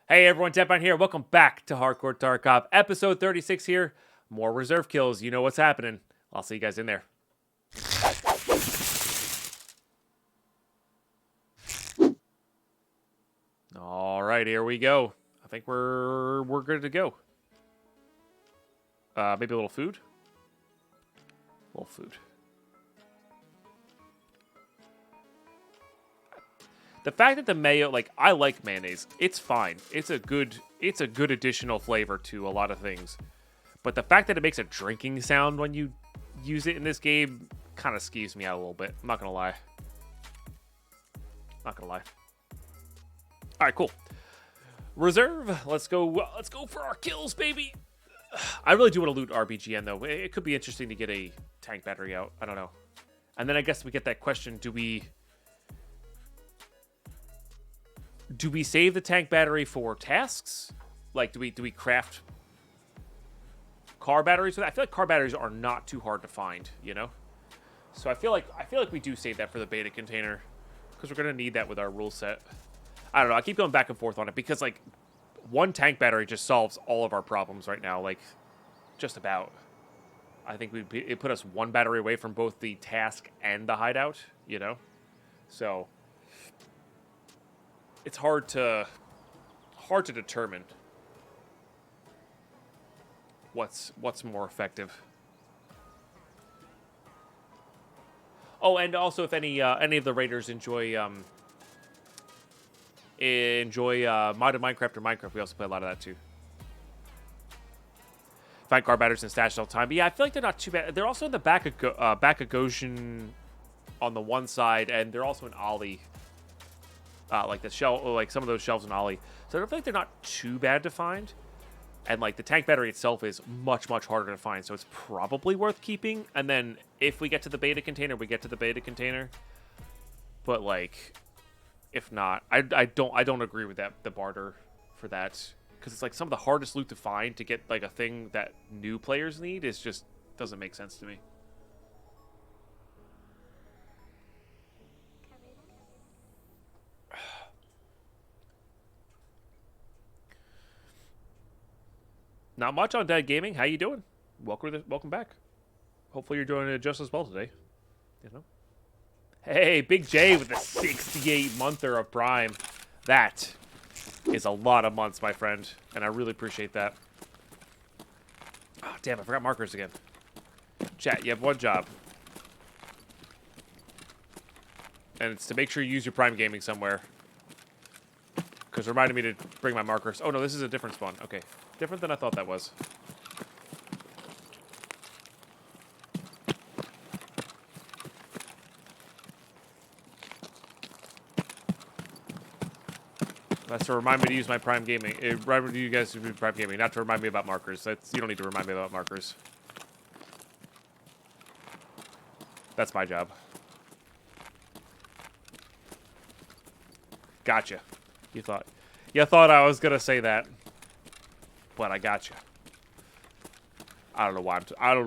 Hey everyone, Deadline here. Welcome back to Hardcore Tarkov, episode 36 here. More reserve kills. You know what's happening. I'll see you guys in there. All right, here we go. I think we're good to go. Maybe a little food. A little food. The fact that the mayo, like, I like mayonnaise. It's fine. It's a good additional flavor to a lot of things. But the fact that it makes a drinking sound when you use it in this game kind of skeeves me out a little bit. I'm not gonna lie. Not gonna lie. All right, cool. Reserve. Let's go. Let's go for our kills, baby. I really do want to loot RBGN though. It could be interesting to get a tank battery out. I don't know. And then I guess we get that question: Do we save the tank battery for tasks? Like, do we craft car batteries? I feel like car batteries are not too hard to find, you know. So I feel like we do save that for the beta container because we're gonna need that with our rule set. I don't know. I keep going back and forth on it because like one tank battery just solves all of our problems right now. Like, just about. I think it put us one battery away from both the task and the hideout, you know. So it's hard to determine what's more effective. Oh, and also if any of the raiders enjoy modded Minecraft or Minecraft, we also play a lot of that too. Find car batteries and stash all the time. But yeah, I feel like they're not too bad. They're also in the back of Goshen on the one side, and they're also in Ollie. Like the shelf, like some of those shelves in Ollie. So I don't feel like they're not too bad to find. And like the tank battery itself is much harder to find, so it's probably worth keeping. And then if we get to the beta container, we get to the beta container. But like, if not, I don't agree with that, the barter for that, because it's like some of the hardest loot to find to get like a thing that new players need is just doesn't make sense to me. Not much on Dead Gaming. How you doing? Welcome back. Hopefully you're doing it just as well today. You know. Hey, Big J with the 68-monther of Prime. That is a lot of months, my friend, and I really appreciate that. Oh, damn, I forgot markers again. Chat, you have one job. And it's to make sure you use your Prime Gaming somewhere. Because it reminded me to bring my markers. Oh, no, this is a different spawn. Okay. Different than I thought that was. That's to remind me to use my Prime Gaming. Remind you guys to use Prime Gaming, not to remind me about markers. You don't need to remind me about markers. That's my job. Gotcha. You thought I was gonna say that, but I gotcha. I don't know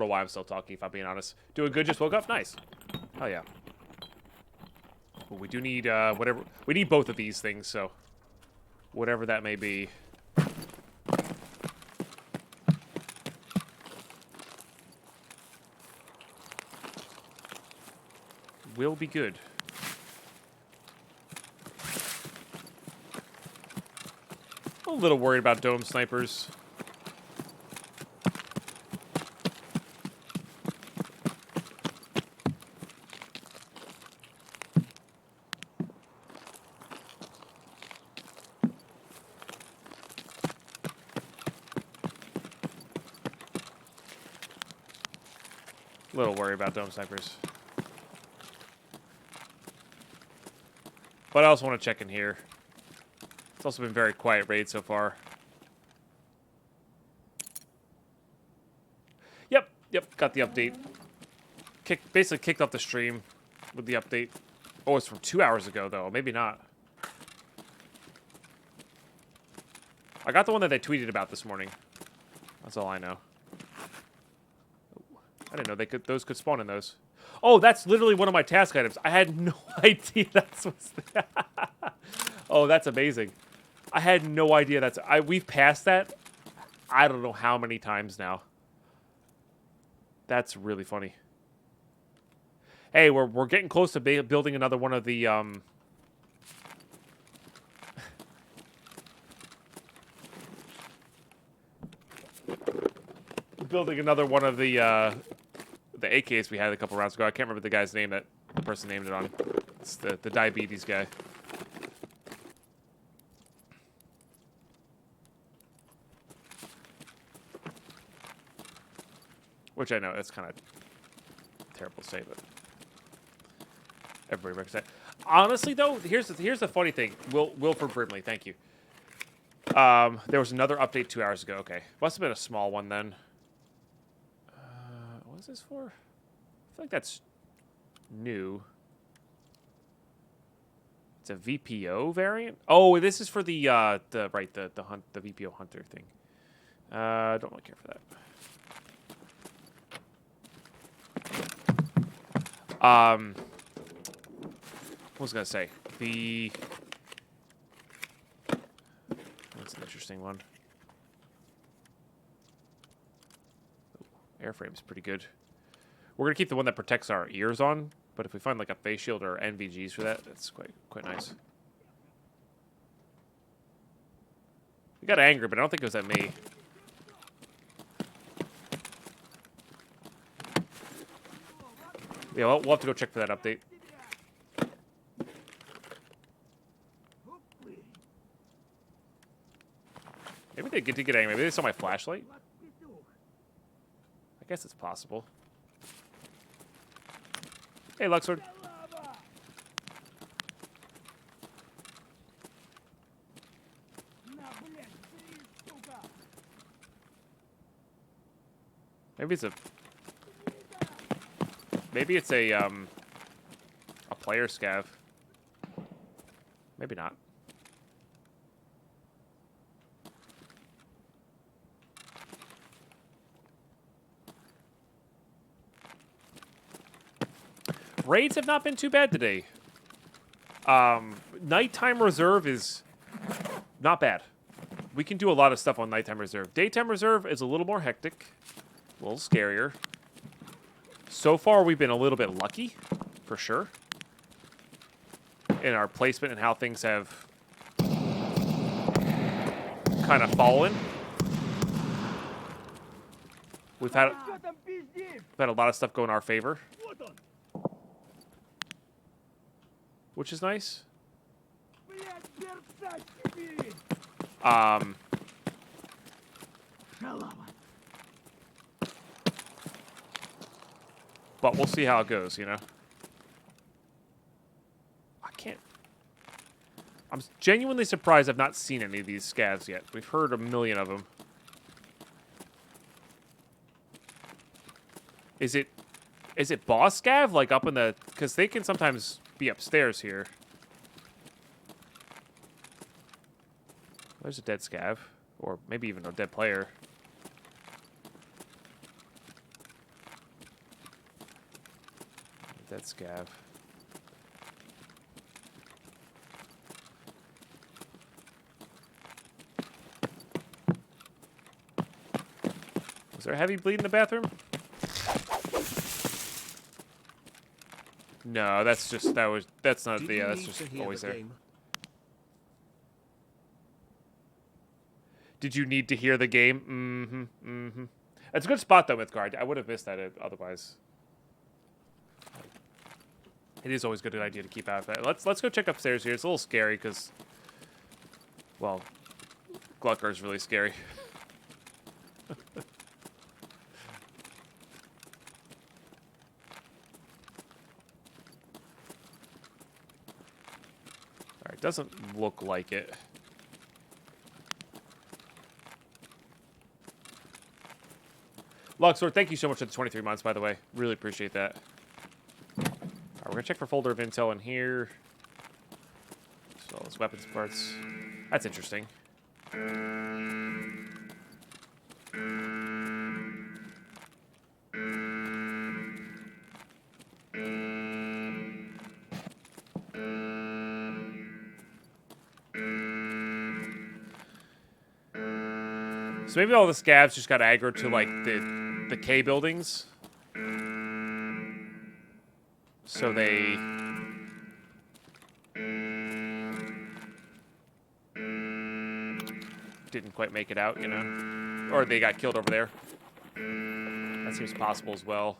why I'm still talking. If I'm being honest, doing good. Just woke up. Nice. Oh yeah. Well, we do need whatever. We need both of these things. So whatever that may be. Will be good. I'm a little worried about dome snipers. A little worried about dome snipers. But I also want to check in here. It's also been very quiet raid so far. Yep, got the update. Basically kicked off the stream with the update. Oh, it's from 2 hours ago, though. Maybe not. I got the one that they tweeted about this morning. That's all I know. I didn't know those could spawn in those. Oh, that's literally one of my task items. I had no idea that's what's there. Oh, that's amazing. I had no idea that's... we've passed that I don't know how many times now. That's really funny. Hey, we're getting close to building another one of the building another one of the AKs we had a couple rounds ago. I can't remember the guy's name that the person named it on. It's the diabetes guy. Which I know that's kind of terrible to say, but everybody recognizes that. Honestly, though, here's the funny thing. Wilford Brimley, thank you. There was another update 2 hours ago. Okay, must have been a small one then. What is this for? I feel like that's new. It's a VPO variant. Oh, this is for the VPO Hunter thing. Don't really care for that. What was I gonna say? That's an interesting one. Airframe's pretty good. We're gonna keep the one that protects our ears on, but if we find like a face shield or NVGs for that, that's quite nice. We got angry, but I don't think it was at me. Yeah, we'll have to go check for that update. Maybe they did get angry. Maybe they saw my flashlight. I guess it's possible. Hey, Luxord. Maybe it's a player scav. Maybe not. Raids have not been too bad today. Nighttime reserve is not bad. We can do a lot of stuff on nighttime reserve. Daytime reserve is a little more hectic, a little scarier. So far, we've been a little bit lucky, for sure, in our placement and how things have kind of fallen. We've had a lot of stuff go in our favor, which is nice. But we'll see how it goes, you know? I'm genuinely surprised I've not seen any of these scavs yet. We've heard a million of them. Is it boss scav? Like up in the... Because they can sometimes be upstairs here. There's a dead scav. Or maybe even a dead player. Dead scav. Was there a heavy bleed in the bathroom? No, that's just that's not the that's just always there. Did you need to hear the game? It's a good spot though, Mythgard. I would have missed that otherwise. It is always a good idea to keep out of that. Let's go check upstairs here. It's a little scary because, well, Glucker is really scary. Alright, doesn't look like it. Luxor, thank you so much for the 23 months, by the way. Really appreciate that. We're going to check for folder of intel in here. So all those weapons parts. That's interesting. So maybe all the scavs just got aggro to like the K buildings. So they didn't quite make it out, you know? Or they got killed over there. That seems possible as well.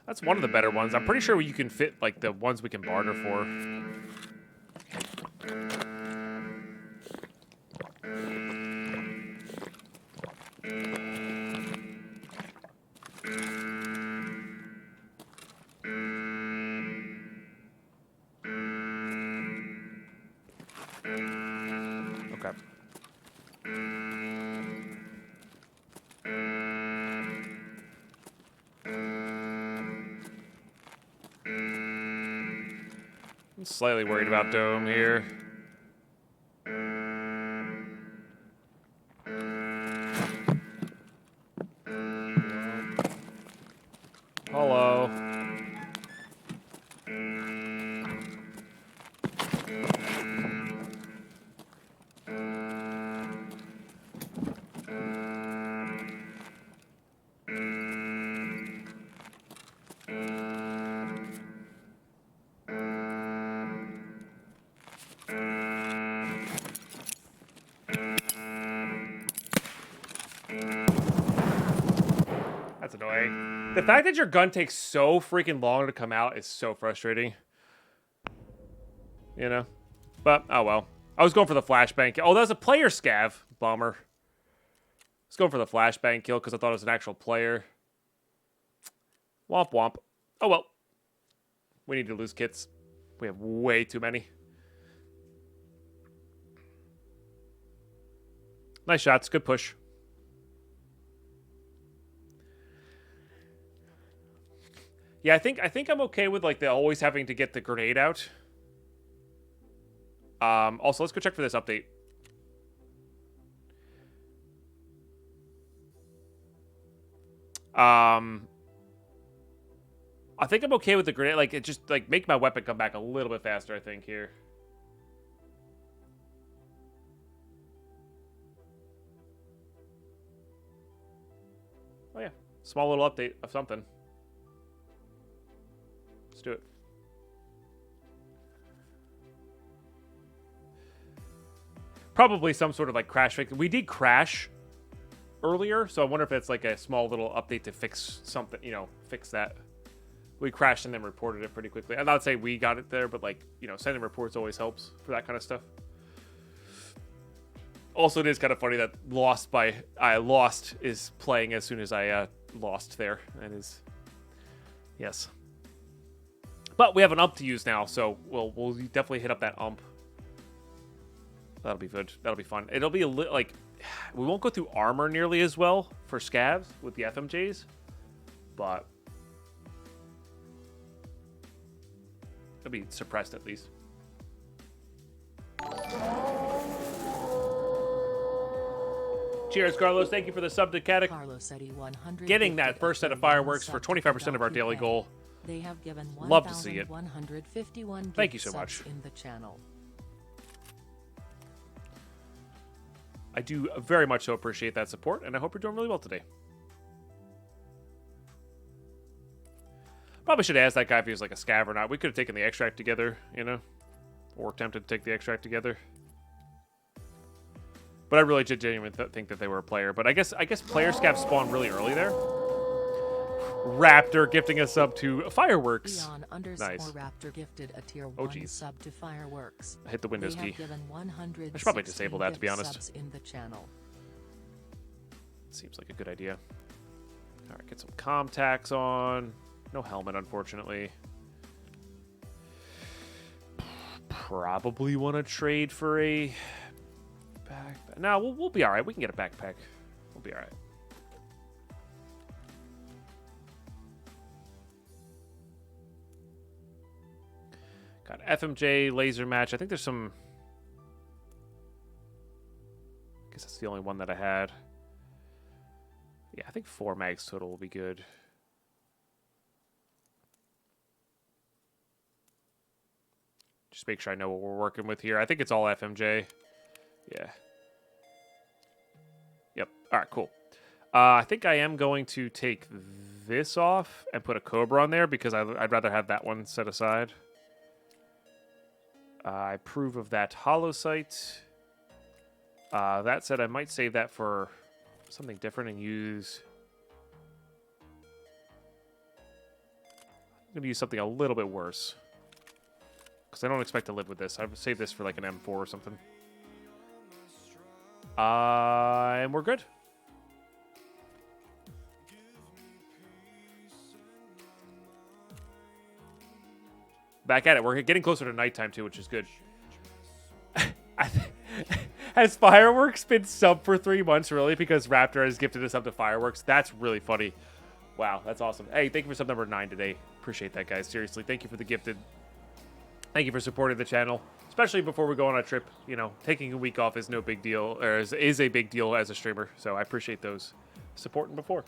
That's one of the better ones. I'm pretty sure you can fit, like, the ones we can barter for. Okay. I'm slightly worried about Dome here. Hello. That's annoying. The fact that your gun takes so freaking long to come out is so frustrating. You know? But, oh well. I was going for the flashbang kill. Oh, that was a player scav. Bummer. I was going for the flashbang kill because I thought it was an actual player. Womp womp. Oh well. We need to lose kits. We have way too many. Nice shots. Good push. Yeah, I think I'm okay with like the always having to get the grenade out. Also, let's go check for this update. I think I'm okay with the grenade. Like, it just like make my weapon come back a little bit faster. I think here. Oh yeah, small little update of something. Let's do it. Probably some sort of like crash fix. We did crash earlier, so I wonder if it's like a small little update to fix something, you know, fix that. We crashed and then reported it pretty quickly. I'm not saying we got it there, but like, you know, sending reports always helps for that kind of stuff. Also, it is kind of funny that Lost is playing as soon as I lost there. That is, yes. But we have an ump to use now, so we'll definitely hit up that ump. That'll be good. That'll be fun. It'll be a little like we won't go through armor nearly as well for scavs with the FMJs, but it'll be suppressed at least. Cheers, Carlos. Thank you for the sub to Caddick. Carlos Eddie 100 getting that first set of fireworks for 25% of our daily goal. They have given Love to see it. 151 Thank you so much. in the channel. I do very much so appreciate that support, and I hope you're doing really well today. Probably should have asked that guy if he was like a scav or not. We could have taken the extract together, you know? Or attempted to take the extract together. But I really did genuinely think that they were a player. But I guess player scavs spawn really early there. Raptor gifting a sub to fireworks. Nice. Raptor gifted a tier 1 sub to fireworks. I hit the Windows key. Given 100 I should probably disable that, to be honest. subs in the channel. Seems like a good idea. All right, get some comm tax on. No helmet, unfortunately. Probably want to trade for a backpack. No, we'll be all right. We can get a backpack. We'll be all right. Got FMJ laser match. I think there's some. I guess that's the only one that I had. Yeah, I think 4 mags total will be good. Just make sure I know what we're working with here. I think it's all FMJ. Yeah. Yep. All right, cool. I think I am going to take this off and put a Cobra on there because I'd rather have that one set aside. I approve of that hollow sight. That said, I might save that for something different and use... I'm going to use something a little bit worse. Because I don't expect to live with this. I've saved this for like an M4 or something. And we're good. Back at it. We're getting closer to nighttime too, which is good. Has Fireworks been sub for 3 months, really? Because Raptor has gifted us up to Fireworks. That's really funny. Wow, that's awesome. Hey, thank you for sub number 9 today. Appreciate that, guys. Seriously, thank you for the gifted. Thank you for supporting the channel, especially before we go on a trip. You know, taking a week off is no big deal, or is a big deal as a streamer. So I appreciate those supporting before.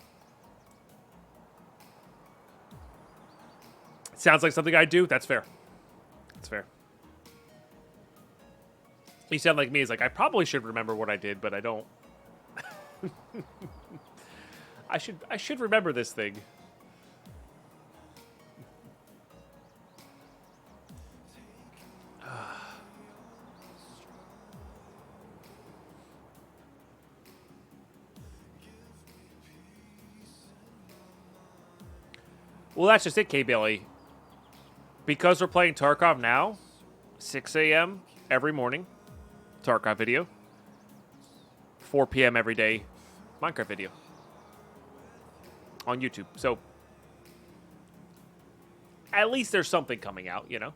Sounds like something I do. That's fair. That's fair. You sound like me. It's like, I probably should remember what I did, but I don't. I should remember this thing. Well, that's just it, K-Billy. Because we're playing Tarkov now, 6 a.m. every morning, Tarkov video. 4 p.m. every day, Minecraft video. On YouTube. So, at least there's something coming out, you know?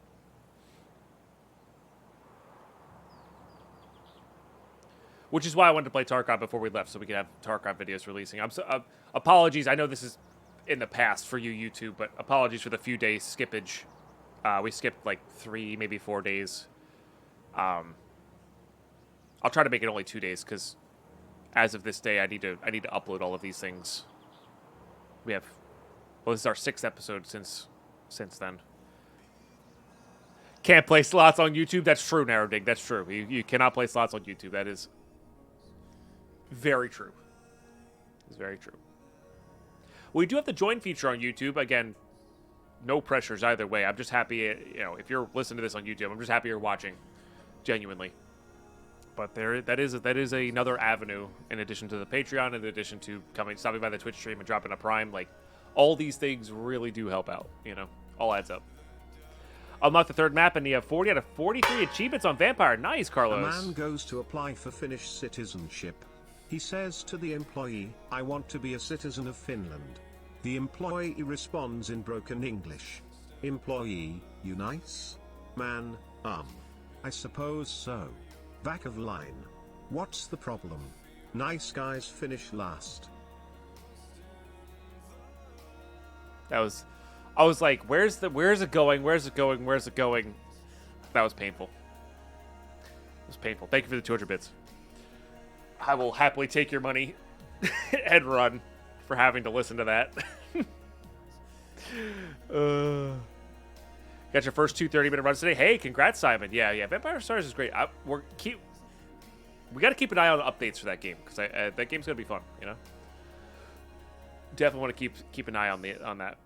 Which is why I wanted to play Tarkov before we left, so we could have Tarkov videos releasing. I'm so, apologies, I know this is in the past for you, YouTube, but apologies for the few days skippage. We skipped like 3, maybe 4 days. I'll try to make it only 2 days, because as of this day, I need to upload all of these things. We have, well, this is our 6th episode since then. Can't play slots on YouTube. That's true, Narrowdig. That's true. You cannot play slots on YouTube. That is very true. It's very true. We do have the join feature on YouTube. Again, no pressures either way. I'm just happy, you know, if you're listening to this on YouTube, I'm just happy you're watching, genuinely. But that is another avenue in addition to the Patreon, in addition to stopping by the Twitch stream and dropping a Prime. Like, all these things really do help out, you know? All adds up. Unlock the 3rd map, and you have 40 out of 43 achievements on Vampire. Nice, Carlos. A man goes to apply for Finnish citizenship. He says to the employee, "I want to be a citizen of Finland." The employee responds in broken English. Employee, "You nice? Man, I suppose so." Back of line. What's the problem? Nice guys finish last. I was like, where's it going? Where's it going? Where's it going? That was painful. It was painful. Thank you for the 200 bits. I will happily take your money and run for having to listen to that. Got your first 2 30-minute runs today. Hey, congrats, Simon. Yeah. Vampire Stars is great. We got to keep an eye on updates for that game, because that game's gonna be fun. You know, definitely want to keep an eye on that,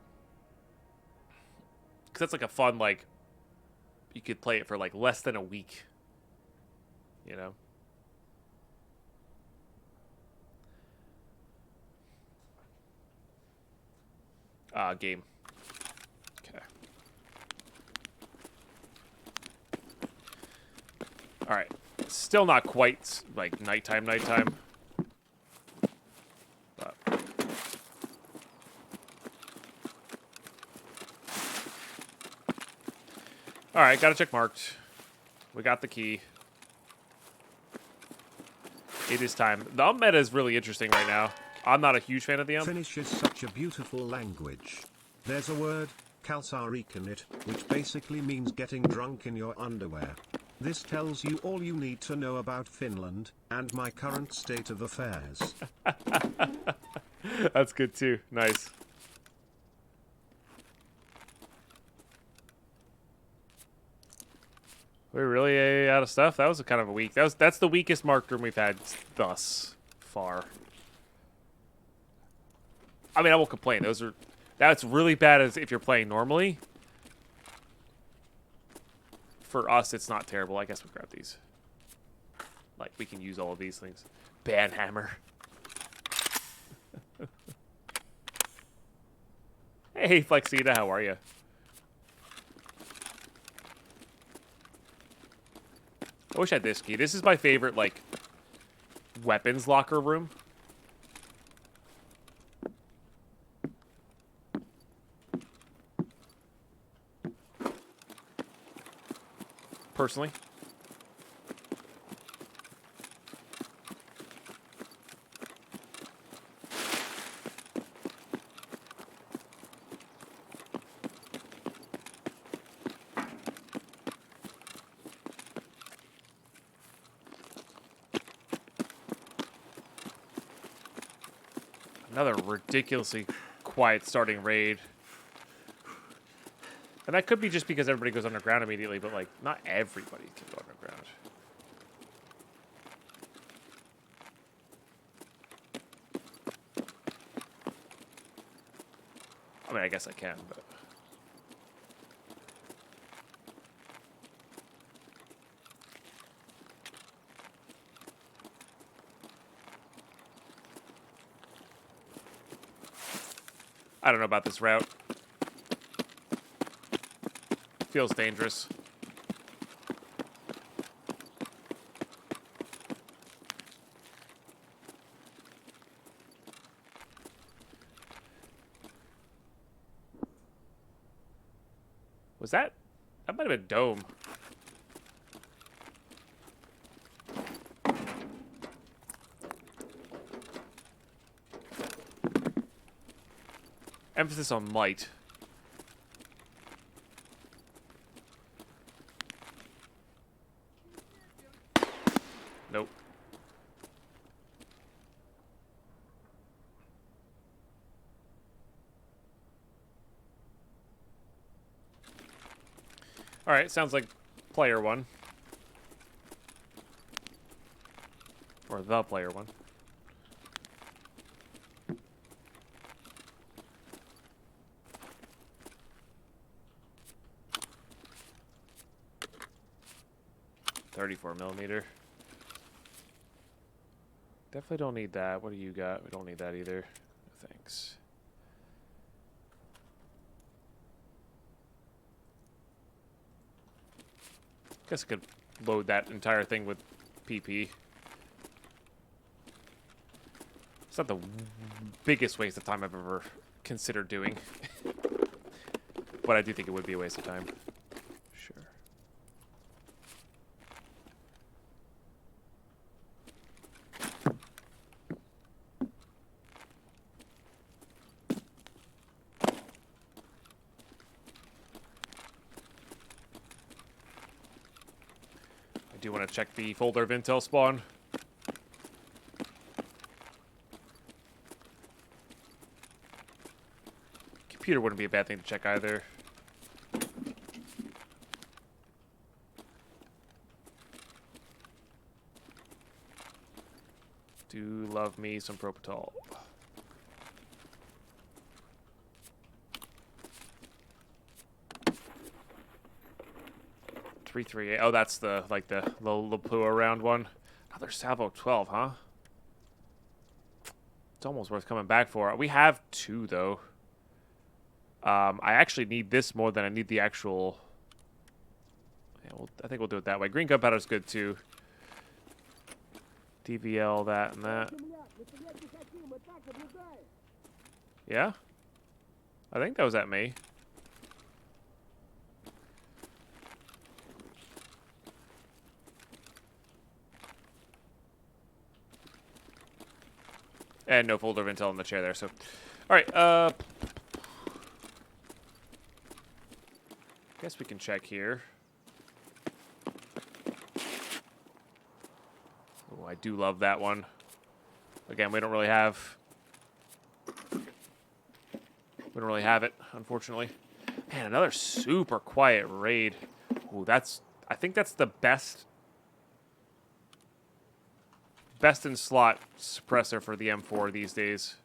because that's like a fun, like, you could play it for like less than a week. You know. Game. Okay. All right. Still not quite like nighttime. But all right, got a check marked. We got the key. It is time. The meta is really interesting right now. I'm not a huge fan of the Finnish is such a beautiful language. There's a word, kalsarik, in it, which basically means getting drunk in your underwear. This tells you all you need to know about Finland, and my current state of affairs. That's good too. Nice. We're really out of stuff. That was a kind of a weak. That's the weakest marked room we've had thus far. I mean, I won't complain. That's really bad as if you're playing normally. For us, it's not terrible. I guess we'll grab these. Like, we can use all of these things. Banhammer. Hey, Flexita, how are you? I wish I had this key. This is my favorite, like, weapons locker room. Personally. Another ridiculously quiet starting raid. And that could be just because everybody goes underground immediately, but, like, not everybody can go underground. I mean, I guess I can, but... I don't know about this route. Feels dangerous. Was that? That might have been Dome. Emphasis on might. Nope. Alright, sounds like player one. Or the player one. .34mm. Definitely don't need that. What do you got? We don't need that either. No thanks. Guess I could load that entire thing with PP. It's not the biggest waste of time I've ever considered doing. But I do think it would be a waste of time. Sure. I do want to check the folder of intel spawn. Computer wouldn't be a bad thing to check either. Do love me some Propital. .338. Oh, that's the like the Lapua round one. Another Salvo 12, huh? It's almost worth coming back for. We have two though. I actually need this more than I need the actual. Yeah, I think we'll do it that way. Green gunpowder's good too. DVL, that and that. Yeah? I think that was at me. And no folder of intel in the chair there, so. Alright, guess we can check here. Oh, I do love that one. Again, we don't really have it, unfortunately. Man, another super quiet raid. Ooh, that's I think that's the best in slot suppressor for the M4 these days.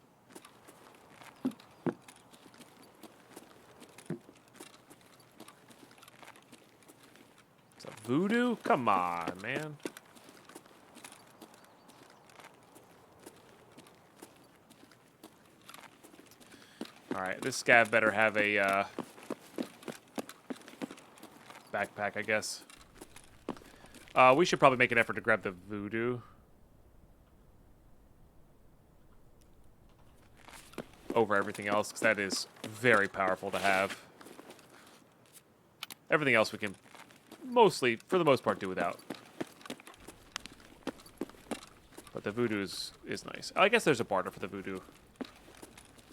It's a voodoo? Come on, man. Alright, this scav better have a backpack, I guess. We should probably make an effort to grab the voodoo over everything else, because that is very powerful to have. Everything else we can mostly, for the most part, do without. But the voodoo is nice. I guess there's a barter for the voodoo.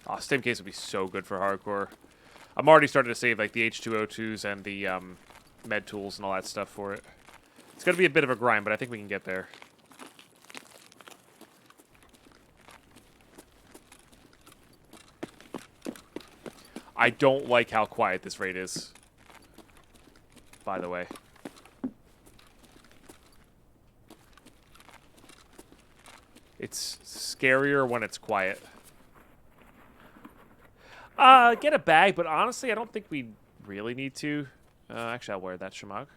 Oh, stem case would be so good for hardcore. I'm already starting to save like the H2O2s and the med tools and all that stuff for it. It's going to be a bit of a grind, but I think we can get there. I don't like how quiet this raid is, by the way. It's scarier when it's quiet. Get a bag, but honestly, I don't think we really need to. Actually, I'll wear that shamag.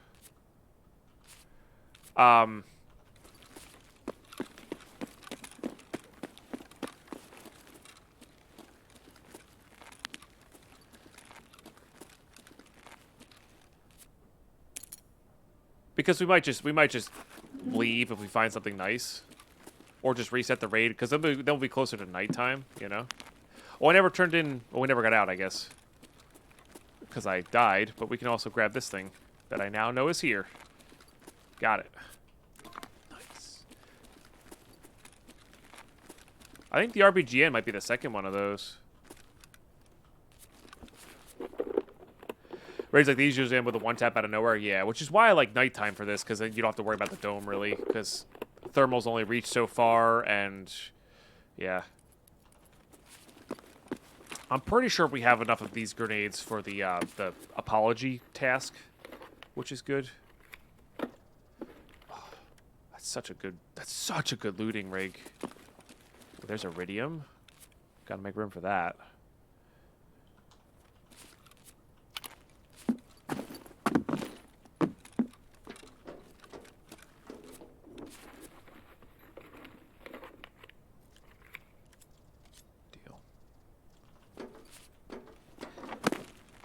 Because we might just leave if we find something nice, or just reset the raid, because then we'll be closer to nighttime, you know. Oh, I never turned in. Well, we never got out, I guess, because I died. But we can also grab this thing that I now know is here. Got it. Nice. I think the RBGN might be the second one of those. Raids like these usually end with a one tap out of nowhere. Yeah, which is why I like nighttime for this, because then you don't have to worry about the dome, really, because thermals only reach so far, and yeah. I'm pretty sure we have enough of these grenades for the apology task, which is good. Oh, that's such a good looting rig. Oh, there's iridium. Gotta make room for that.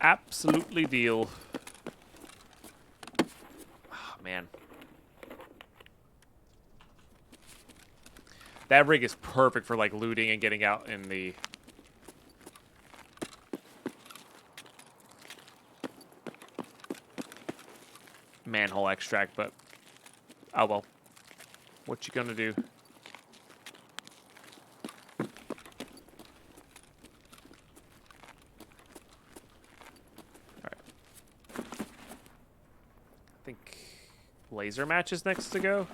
Absolutely deal. Oh, man. That rig is perfect for, like, looting and getting out in the... manhole extract, but... oh, well. What you gonna do? Laser matches next to go.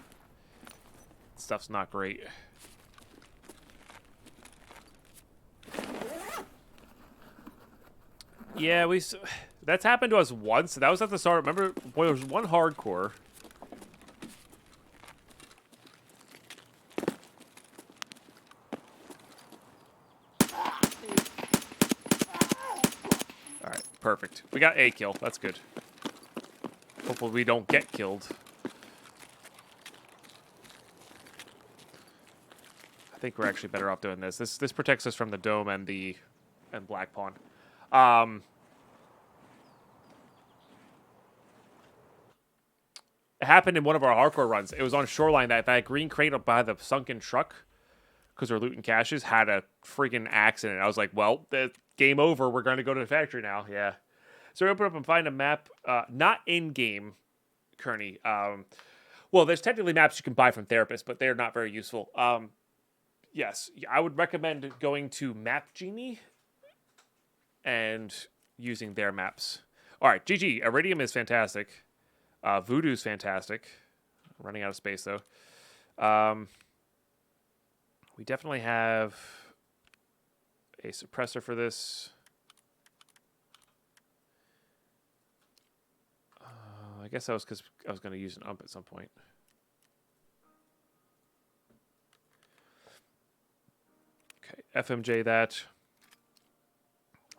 Stuff's not great. Yeah, that's happened to us once. That was at the start. Remember, boy, there was one hardcore. All right, perfect. We got a kill. That's good. Hopefully we don't get killed. I think we're actually better off doing this. This protects us from the dome and Black Pawn. It happened in one of our hardcore runs. It was on Shoreline that green crate up by the sunken truck, because we're looting caches, had a freaking accident. I was like, well, game over. We're going to go to the factory now. Yeah. So we open up and find a map, not in-game, Kearney. Well, there's technically maps you can buy from therapists, but they're not very useful. Yes, I would recommend going to Map Genie and using their maps. All right, GG. Iridium is fantastic. Voodoo's fantastic. Running out of space, though. We definitely have a suppressor for this. I guess that was because I was going to use an ump at some point. Okay, FMJ that.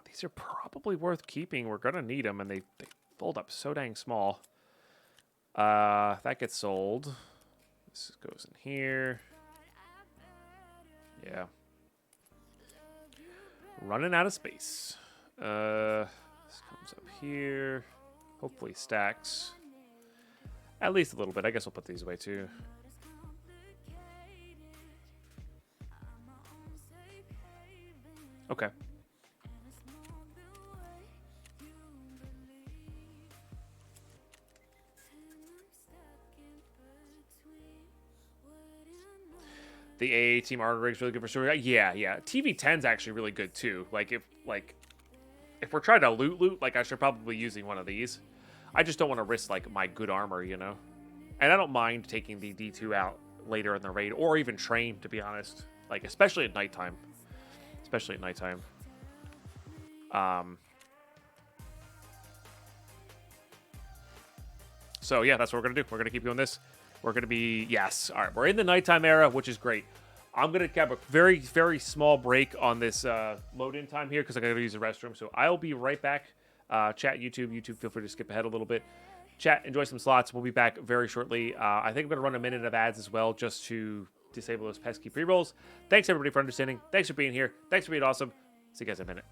These are probably worth keeping. We're going to need them, and they fold up so dang small. That gets sold. This goes in here. Yeah. Running out of space. This comes up here. Hopefully stacks. At least a little bit. I guess we'll put these away too. Okay. The AA team art rig's really good for story. Yeah. TV10's actually really good too. Like if we're trying to loot, like I should probably be using one of these. I just don't want to risk like my good armor, you know. And I don't mind taking the D2 out later in the raid or even train, to be honest. Like especially at nighttime. So yeah, that's what we're gonna do. We're gonna keep doing this. We're gonna be yes. All right, we're in the nighttime era, which is great. I'm gonna have a very, very small break on this load-in time here because I gotta use the restroom. So I'll be right back. Chat, YouTube, feel free to skip ahead a little bit. Chat, enjoy some slots. We'll be back very shortly. I think I'm gonna run a minute of ads as well, just to disable those pesky pre-rolls. Thanks everybody for understanding. Thanks for being here. Thanks for being awesome. See you guys in a minute.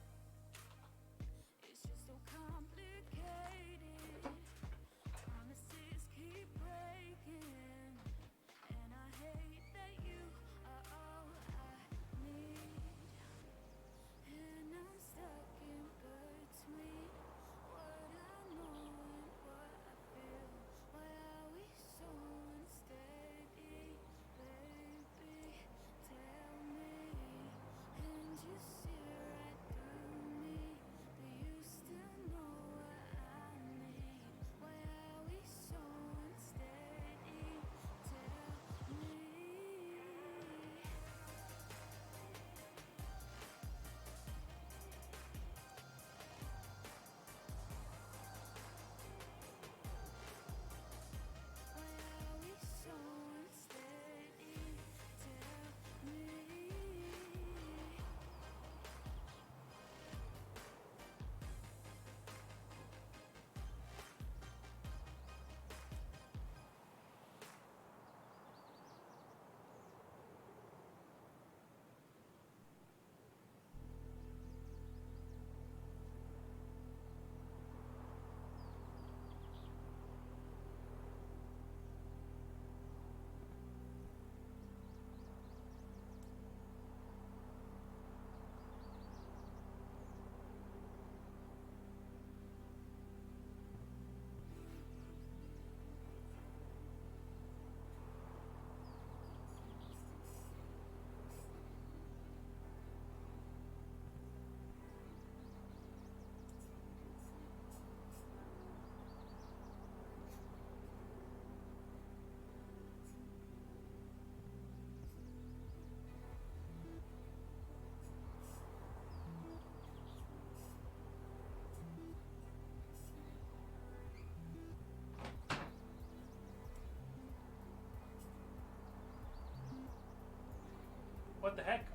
What the heck?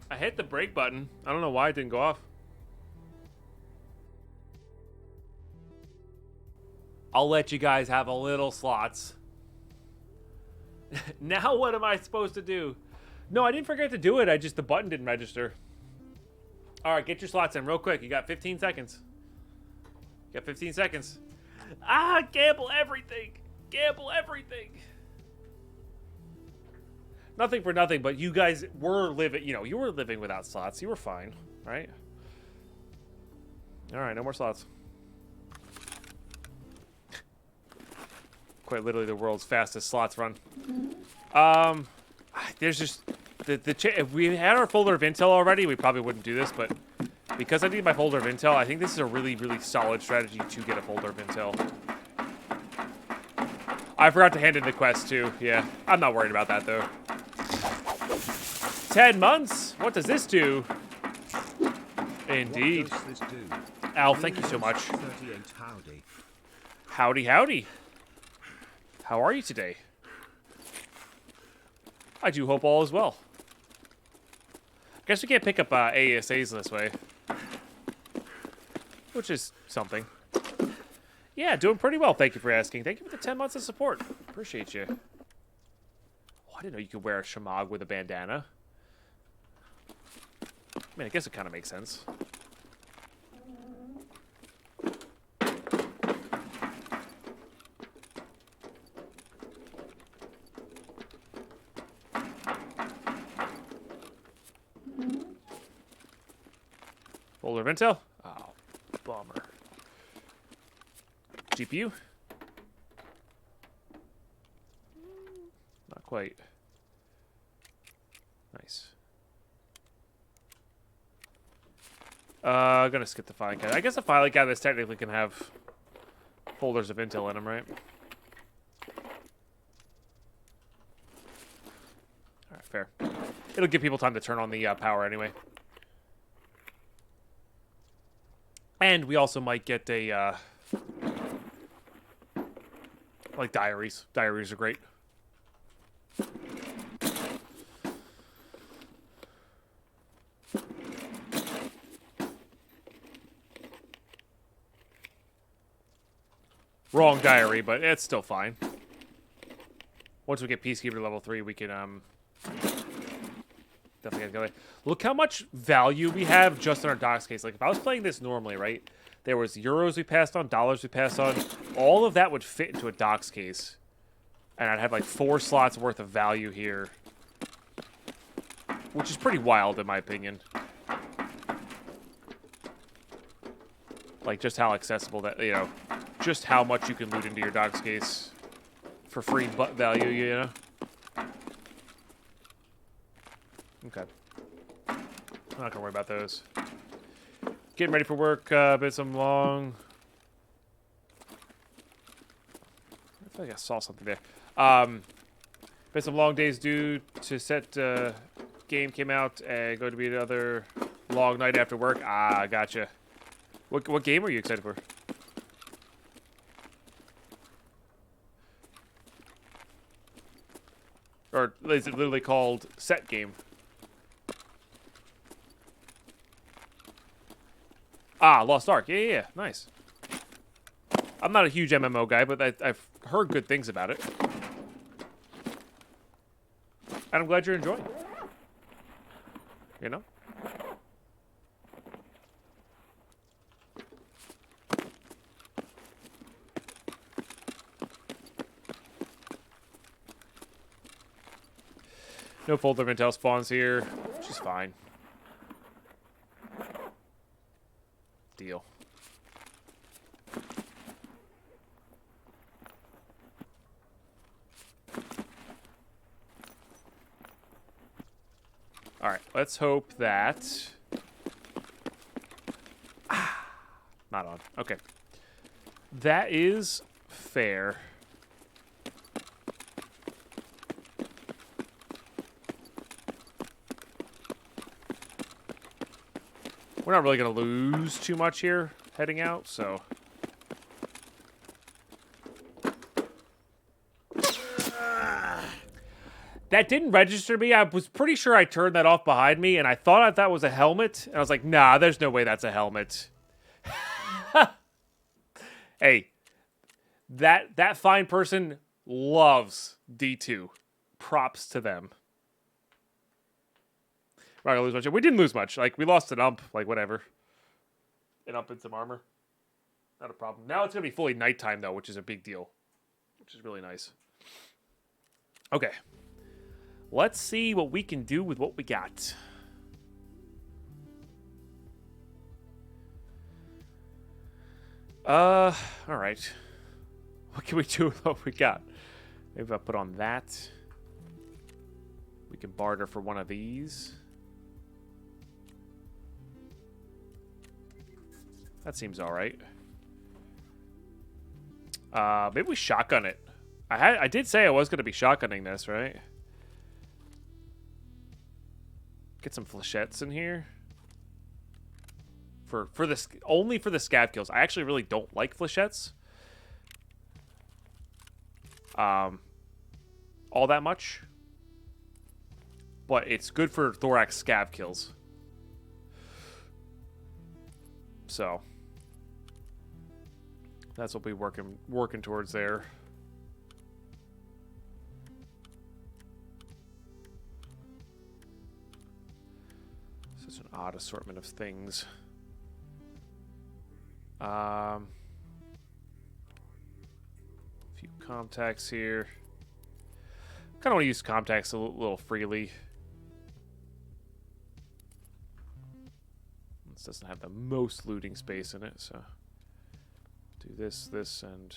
I hit the brake button. I don't know why it didn't go off. I'll let you guys have a little slots. Now what am I supposed to do? No, I didn't forget to do it. The button didn't register. All right, get your slots in real quick. You got 15 seconds. You got 15 seconds. Ah, gamble everything. Gamble everything. Nothing for nothing, but you guys were living, you were living without slots. You were fine, right? All right, no more slots. Quite literally the world's fastest slots run. There's just if we had our folder of intel already, we probably wouldn't do this, but because I need my folder of intel, I think this is a really, really solid strategy to get a folder of intel. I forgot to hand in the quest too. Yeah, I'm not worried about that though. 10 months? What does this do? Indeed. What does this do? Al, thank you so much. 38 howdy. Howdy, howdy. How are you today? I do hope all is well. Guess we can't pick up ASAs this way. Which is something. Yeah, doing pretty well. Thank you for asking. Thank you for the 10 months of support. Appreciate you. Oh, I didn't know you could wear a shamag with a bandana. I mean, I guess it kind of makes sense. Folder of intel? Oh, bummer. GPU? Not quite. Nice. Gonna skip the filing cabinet. I guess the filing cabinets technically can have folders of intel in them, right? Alright, fair. It'll give people time to turn on the power anyway. And we also might get a, like diaries. Diaries are great. Wrong diary, but it's still fine. Once we get Peacekeeper level 3, we can, definitely get together. Look how much value we have just in our docs case. Like, if I was playing this normally, right? There was euros we passed on, dollars we passed on. All of that would fit into a docs case. And I'd have, like, 4 slots worth of value here. Which is pretty wild, in my opinion. Like, just how accessible that, you know, just how much you can loot into your docs case for free value, you know? Okay. I'm not gonna worry about those. Getting ready for work, been some long... I feel like I saw something there. Been some long days due to set, game came out and going to be another long night after work. Ah, gotcha. What game are you excited for? Or is it literally called Set Game? Ah, Lost Ark. Yeah. Nice. I'm not a huge MMO guy, but I've heard good things about it. And I'm glad you're enjoying it. You know? No folder of intel spawns here, which is fine. Deal. Alright, let's hope that... not on. Okay. That is fair. We're not really going to lose too much here heading out, so... That didn't register me. I was pretty sure I turned that off behind me, and I thought that was a helmet. And I was like, nah, there's no way that's a helmet. Hey, that fine person loves D2. Props to them. We're not gonna lose much. We didn't lose much. Like, we lost an ump, like, whatever. An ump and some armor. Not a problem. Now it's gonna be fully nighttime, though, which is a big deal. Which is really nice. Okay. Let's see what we can do with what we got. Alright. What can we do with what we got? Maybe if I put on that. We can barter for one of these. That seems alright. Maybe we shotgun it. I did say I was going to be shotgunning this, right? Get some flechettes in here. for this only for the scav kills. I actually really don't like flechettes. All that much. But it's good for thorax scav kills. So that's what we're working towards there. Such an odd assortment of things. Few contacts here. Kind of want to use contacts a little freely. This doesn't have the most looting space in it, so do this, and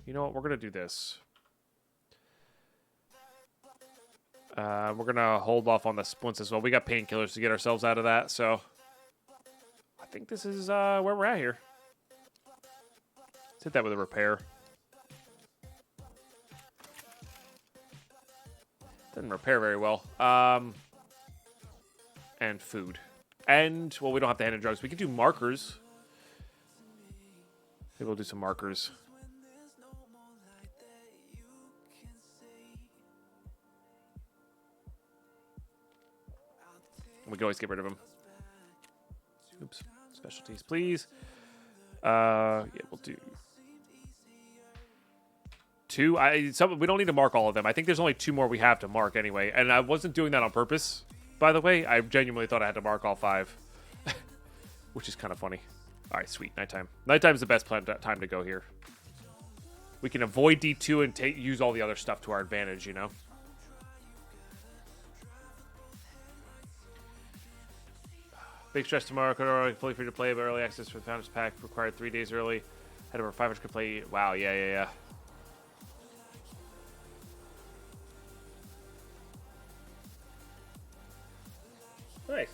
you know what? We're gonna do this. We're gonna hold off on the splints as well. We got painkillers to get ourselves out of that, so I think this is where we're at here. Let's hit that with a repair. Doesn't repair very well. And food. And, well, we don't have to hand in drugs. We can do markers. Maybe we'll do some markers. We can always get rid of them. Oops. Specialties, please. Yeah, we'll do 2. We don't need to mark all of them. I think there's only 2 more we have to mark anyway. And I wasn't doing that on purpose, by the way. I genuinely thought I had to mark all 5. Which is kind of funny. All right, sweet. Nighttime. Nighttime's the best time to go here. We can avoid D2 and use all the other stuff to our advantage, you know? Big stress tomorrow. Fully free to play, but early access for the Founders Pack required 3 days early. Had over 500 to play. Wow, yeah. Nice.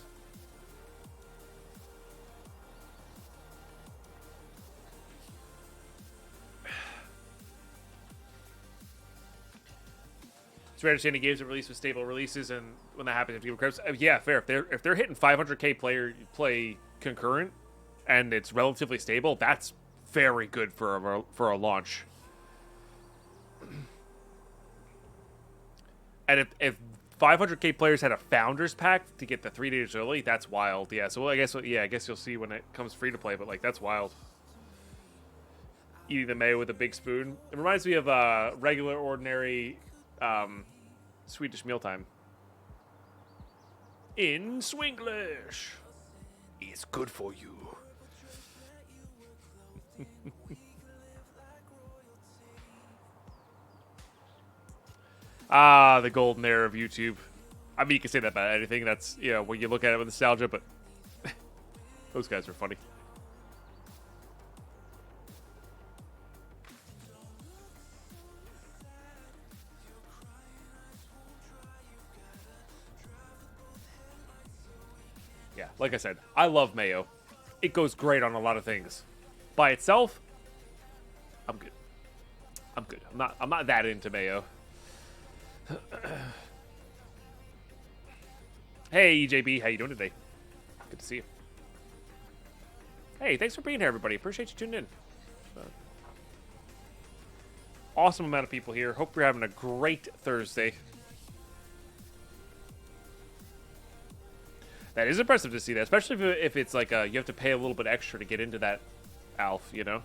It's rare to see any games that release with stable releases, and when that happens, you have to give credits. Yeah, fair. If they're hitting 500k play concurrent, and it's relatively stable, that's very good for a launch. And if 500k players had a Founders Pack to get the 3 days early, that's wild. Yeah, so I guess you'll see when it comes free to play, but like that's wild. Eating the mayo with a big spoon. It reminds me of regular, ordinary Swedish mealtime. In Swinglish. It's good for you. The golden era of YouTube. I mean, you can say that about anything. That's, when you look at it with nostalgia, but those guys are funny. Yeah, like I said, I love mayo. It goes great on a lot of things. By itself, I'm good. I'm not that into mayo. Hey, EJB, how you doing today? Good to see you. Hey, thanks for being here, everybody. Appreciate you tuning in. Awesome amount of people here. Hope you're having a great Thursday. That is impressive to see that, especially if it's like you have to pay a little bit extra to get into that ALF, you know?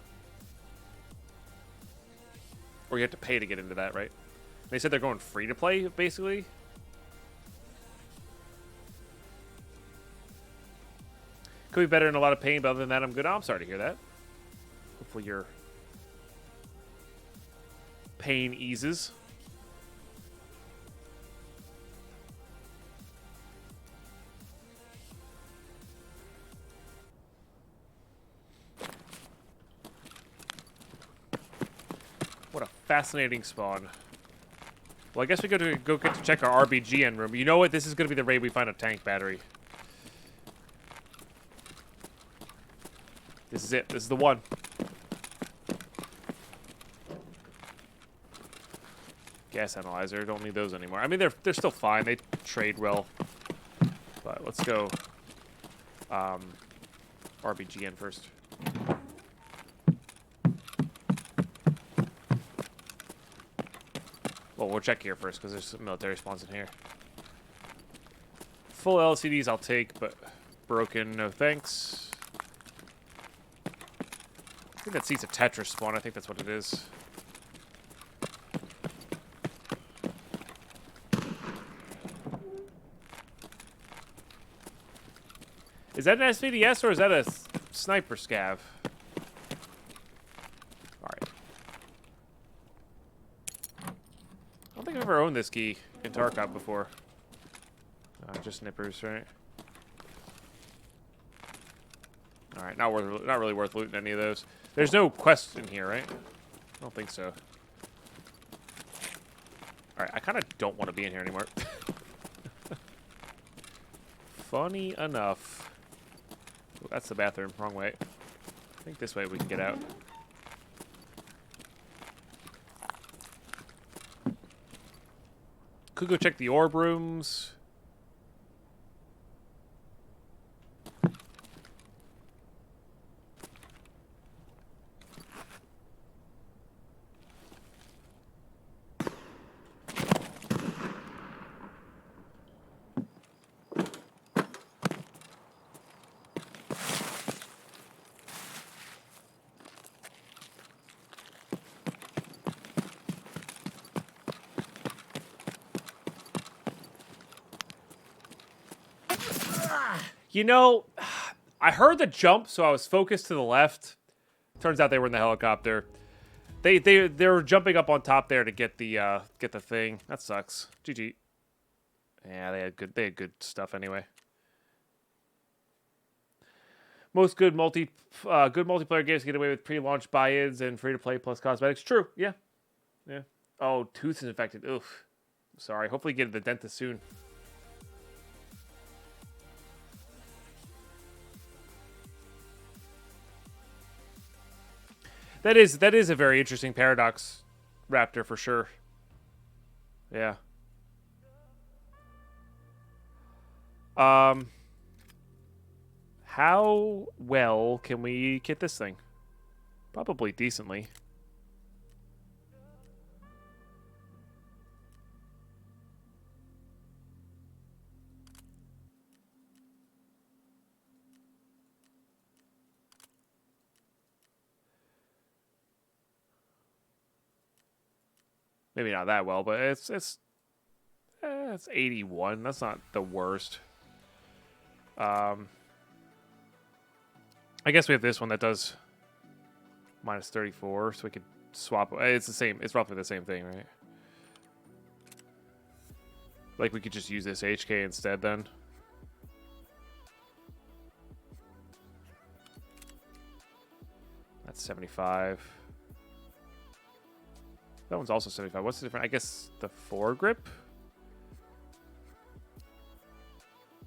Or you have to pay to get into that, right? They said they're going free to play, basically. Could be better in a lot of pain, but other than that, I'm good. Oh, I'm sorry to hear that. Hopefully your pain eases. What a fascinating spawn. Well, I guess we go get to check our RBG end room. You know what? This is going to be the raid we find a tank battery. This is it. This is the one. Gas analyzer. Don't need those anymore. I mean, they're still fine. They trade well. But let's go RBGN first. Well, we'll check here first because there's some military spawns in here. Full LCDs I'll take, but broken, no thanks. I think that seat's a Tetris spawn. I think that's what it is. Is that an SVDS or is that a sniper scav? Alright. I don't think I've ever owned this key in Tarkov before. Just snippers, right? Alright, not really worth looting any of those. There's no quests in here, right? I don't think so. Alright, I kind of don't want to be in here anymore. Funny enough. Ooh, that's the bathroom. Wrong way. I think this way we can get out. Could go check the orb rooms. You know, I heard the jump, so I was focused to the left. Turns out they were in the helicopter. They were jumping up on top there to get the thing. That sucks. GG. Yeah, they had good stuff anyway. Most good multiplayer games get away with pre-launch buy-ins and free-to-play plus cosmetics. True. Yeah. Yeah. Oh, tooth is infected. Oof. Sorry. Hopefully get to the dentist soon. That is a very interesting paradox, Raptor, for sure. Yeah. How well can we kit this thing? Probably decently. Maybe not that well, but it's 81. That's not the worst. I guess we have this one that does minus 34, so we could swap. It's the same. It's roughly the same thing, right? Like we could just use this HK instead then. That's 75. That one's also 75. What's the difference? I guess the foregrip?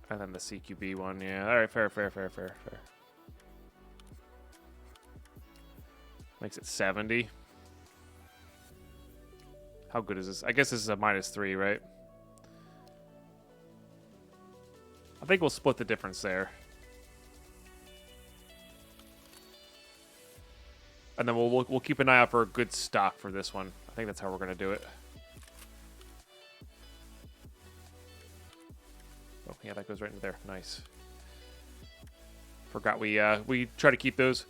And then the CQB one, yeah. Alright, fair. Makes it 70. How good is this? I guess this is a -3, right? I think we'll split the difference there. And then we'll keep an eye out for a good stock for this one. I think that's how we're going to do it. Oh, yeah, that goes right into there. Nice. Forgot we try to keep those.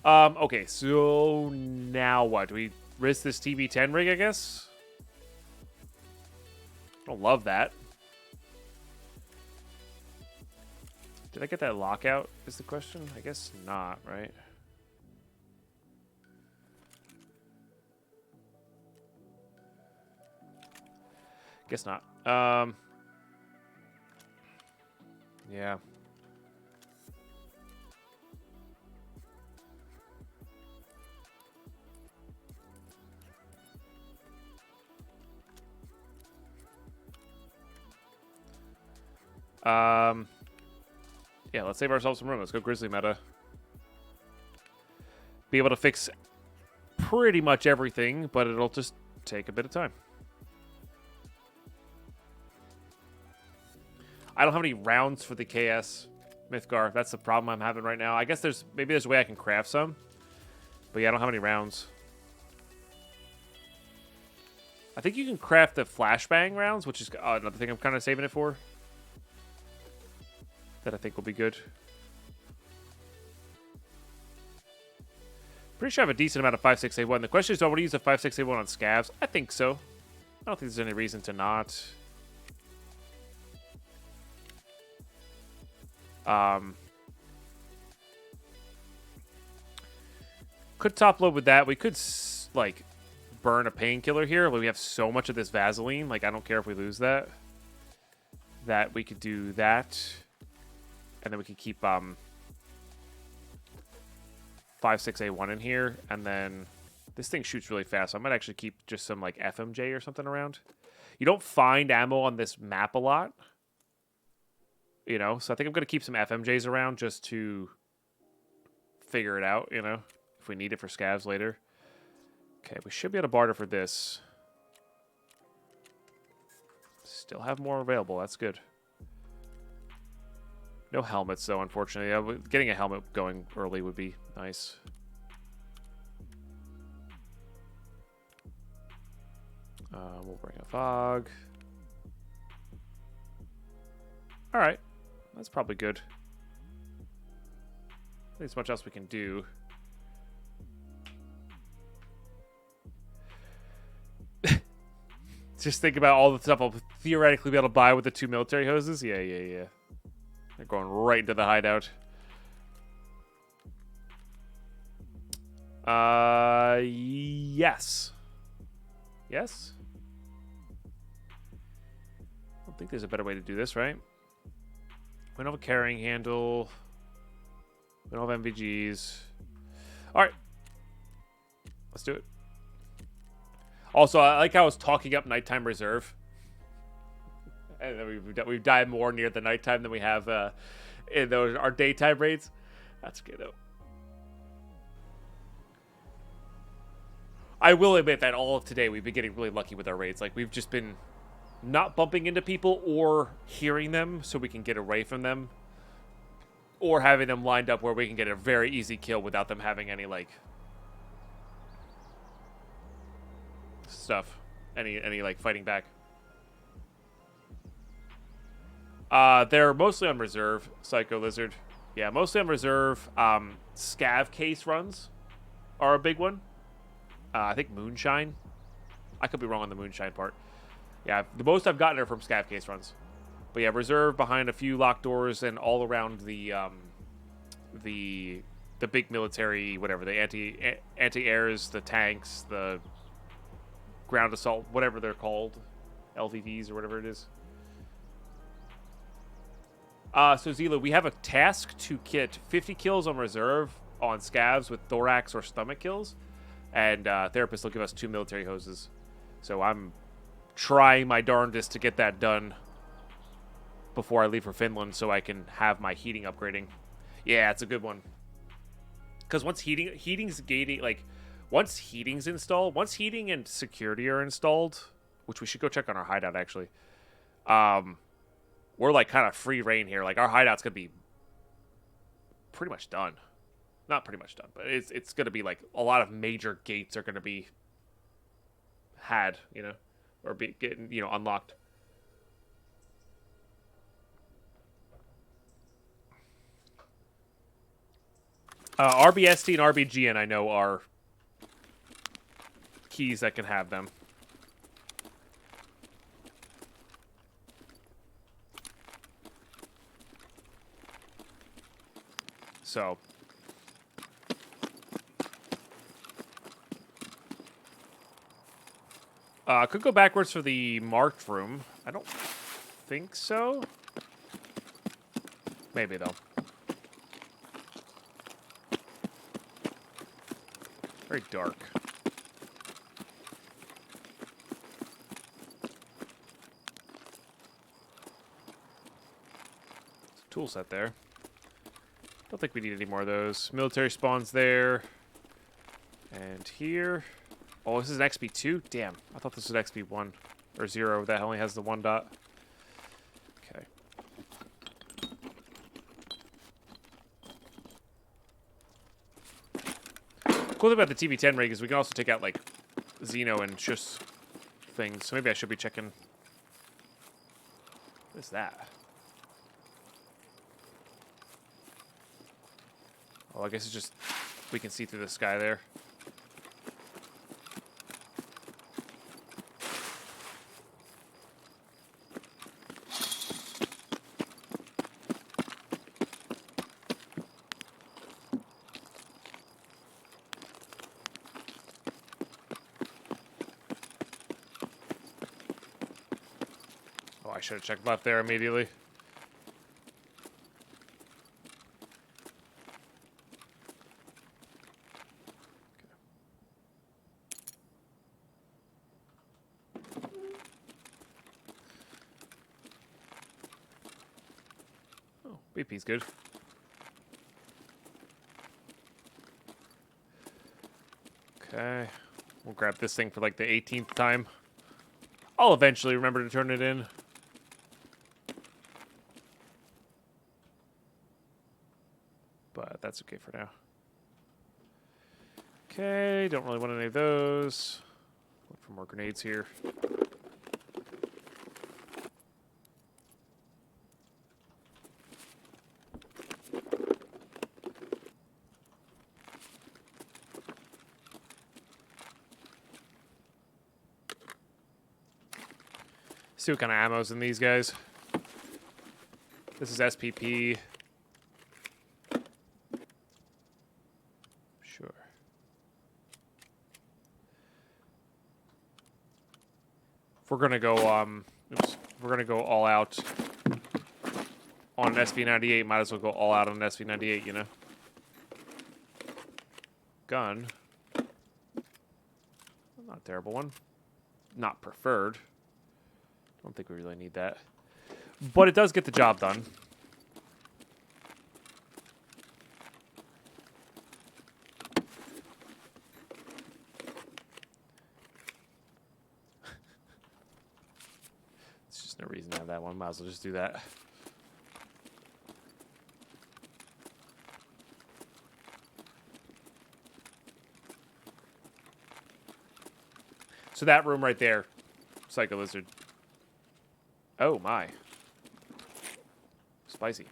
Okay, so now what? Do we risk this TB10 rig, I guess? I don't love that. Did I get that lockout is the question? I guess not, right? Guess not. Yeah. Yeah, let's save ourselves some room. Let's go Grizzly meta. Be able to fix pretty much everything, but it'll just take a bit of time. I don't have any rounds for the KS Mythgar. That's the problem I'm having right now. I guess maybe there's a way I can craft some. But yeah, I don't have any rounds. I think you can craft the flashbang rounds, which is another thing I'm kind of saving it for. That I think will be good. Pretty sure I have a decent amount of 5.6A1. The question is, do I want to use a 5.6A1 on scavs? I think so. I don't think there's any reason to not. Could top load with that. We could, like, burn a painkiller here. But we have so much of this Vaseline. Like, I don't care if we lose that. That we could do that. And then we can keep 5.6A1 in here. And then this thing shoots really fast. So I might actually keep just some, like, FMJ or something around. You don't find ammo on this map a lot. You know? So I think I'm going to keep some FMJs around just to figure it out, you know? If we need it for scavs later. Okay, we should be able to barter for this. Still have more available. That's good. No helmets, though, unfortunately. Getting a helmet going early would be nice. We'll bring a fog. All right. That's probably good. I think there's much else we can do. Just think about all the stuff I'll theoretically be able to buy with the 2 military hoses. Yeah. They're going right into the hideout. Yes. Yes? I don't think there's a better way to do this, right? We don't have a carrying handle. We don't have MVGs. Alright. Let's do it. Also, I like how I was talking up nighttime reserve. And then we've died more near the nighttime than we have in our daytime raids. That's good, though. I will admit that all of today we've been getting really lucky with our raids. Like, we've just been not bumping into people or hearing them so we can get away from them. Or having them lined up where we can get a very easy kill without them having any, like, stuff. Any like, fighting back. They're mostly on reserve, Psycho Lizard. Yeah, mostly on reserve. Scav case runs are a big one. I think Moonshine. I could be wrong on the Moonshine part. Yeah, the most I've gotten are from Scav case runs. But yeah, reserve behind a few locked doors and all around the big military, whatever, the anti-airs, the tanks, the ground assault, whatever they're called, LVVs or whatever it is. So Zila, we have a task to get 50 kills on reserve on scavs with thorax or stomach kills, and Therapist will give us 2 military hoses. So I'm trying my darndest to get that done before I leave for Finland, so I can have my heating upgrading. Yeah, it's a good one. Because once heating's gating, like once heating's installed, once heating and security are installed, which we should go check on our hideout actually. We're like kind of free reign here. Like our hideout's gonna be pretty much done. Not pretty much done, but it's gonna be like a lot of major gates are gonna be had, you know, or be getting, you know, unlocked. RBST and RBGN I know are keys that can have them. So could go backwards for the marked room. I don't think so. Maybe though. Very dark. Tool set there. Don't think we need any more of those. Military spawns there. And here. Oh, this is an XP2? Damn. I thought this was XP1. Or 0. That only has the 1 dot. Okay. cool thing about the TV10 rig is we can also take out, like, Xeno and Shush things. So maybe I should be checking... What is that? Oh, I guess it's just... We can see through the sky there. Oh, I should have checked left there immediately. Oh, BP's good. Okay. We'll grab this thing for like the 18th time. I'll eventually remember to turn it in. But that's okay for now. Okay, don't really want any of those. Look for more grenades here. See what kind of ammo's in these guys. This is SPP. Sure. If we're gonna go, oops, if we're gonna go all out on an SV98, might as well go all out on an SV98, you know? Gun. Not a terrible one. Not preferred. Don't think we really need that. But it does get the job done. There's just no reason to have that one. Might as well just do that. So that room right there, Psycho Lizard. Oh my. Spicy.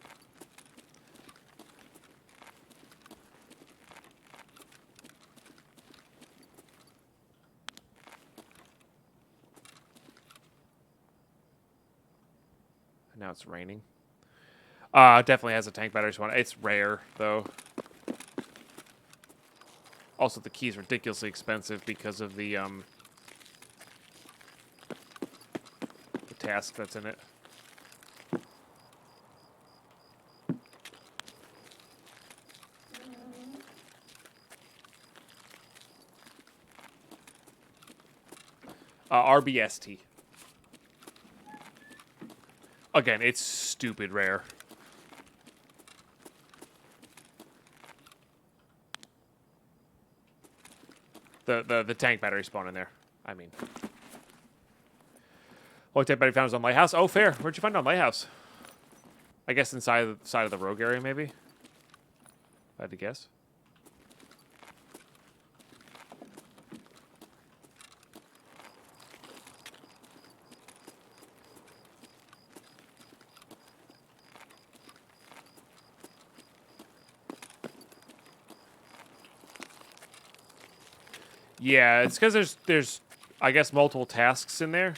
Now it's raining. It definitely has a tank battery spawn. It's rare, though. Also, the key is ridiculously expensive because of the task that's in it. RBST. Again, it's stupid rare. The tank battery spawn in there. I mean. Oh, tank battery found was on Lighthouse. Oh, fair. Where'd you find it on Lighthouse? I guess inside the side of the rogue area, maybe. If I had to guess. Yeah, it's because there's I guess multiple tasks in there.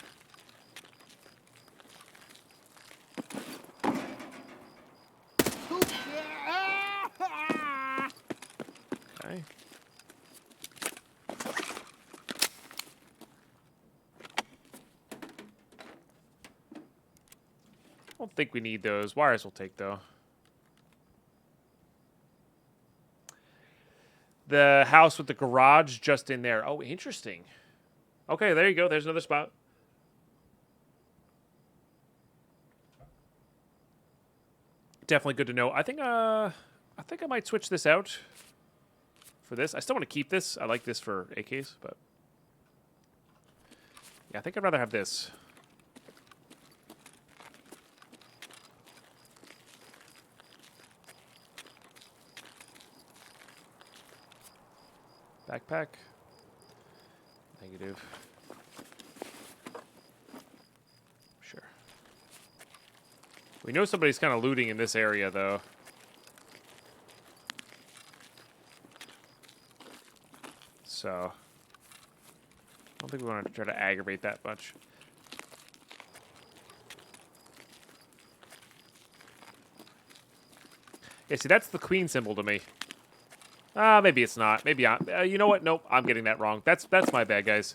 Okay. I don't think we need those. Wires will take though. The house with the garage just in there. Oh, interesting. Okay, there you go. There's another spot. Definitely good to know. I think I might switch this out for this. I still want to keep this. I like this for AKs, but yeah, I think I'd rather have this. Backpack. Negative. Sure. We know somebody's kind of looting in this area, though. So, I don't think we want to try to aggravate that much. Yeah, see, that's the queen symbol to me. Maybe it's not. Maybe you know what? Nope, I'm getting that wrong. That's my bad, guys.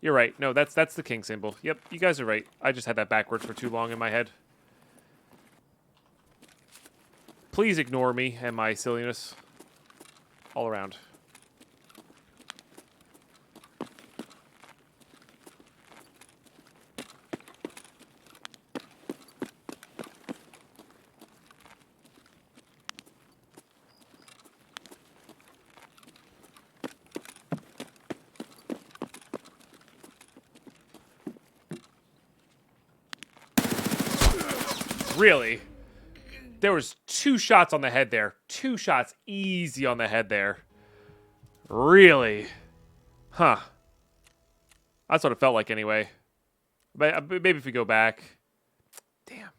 You're right. No, that's the king symbol. Yep, you guys are right. I just had that backwards for too long in my head. Please ignore me and my silliness all around. Really? There was 2 shots on the head there. 2 shots easy on the head there. Really? Huh. That's what it felt like anyway. But maybe if we go back. Damn.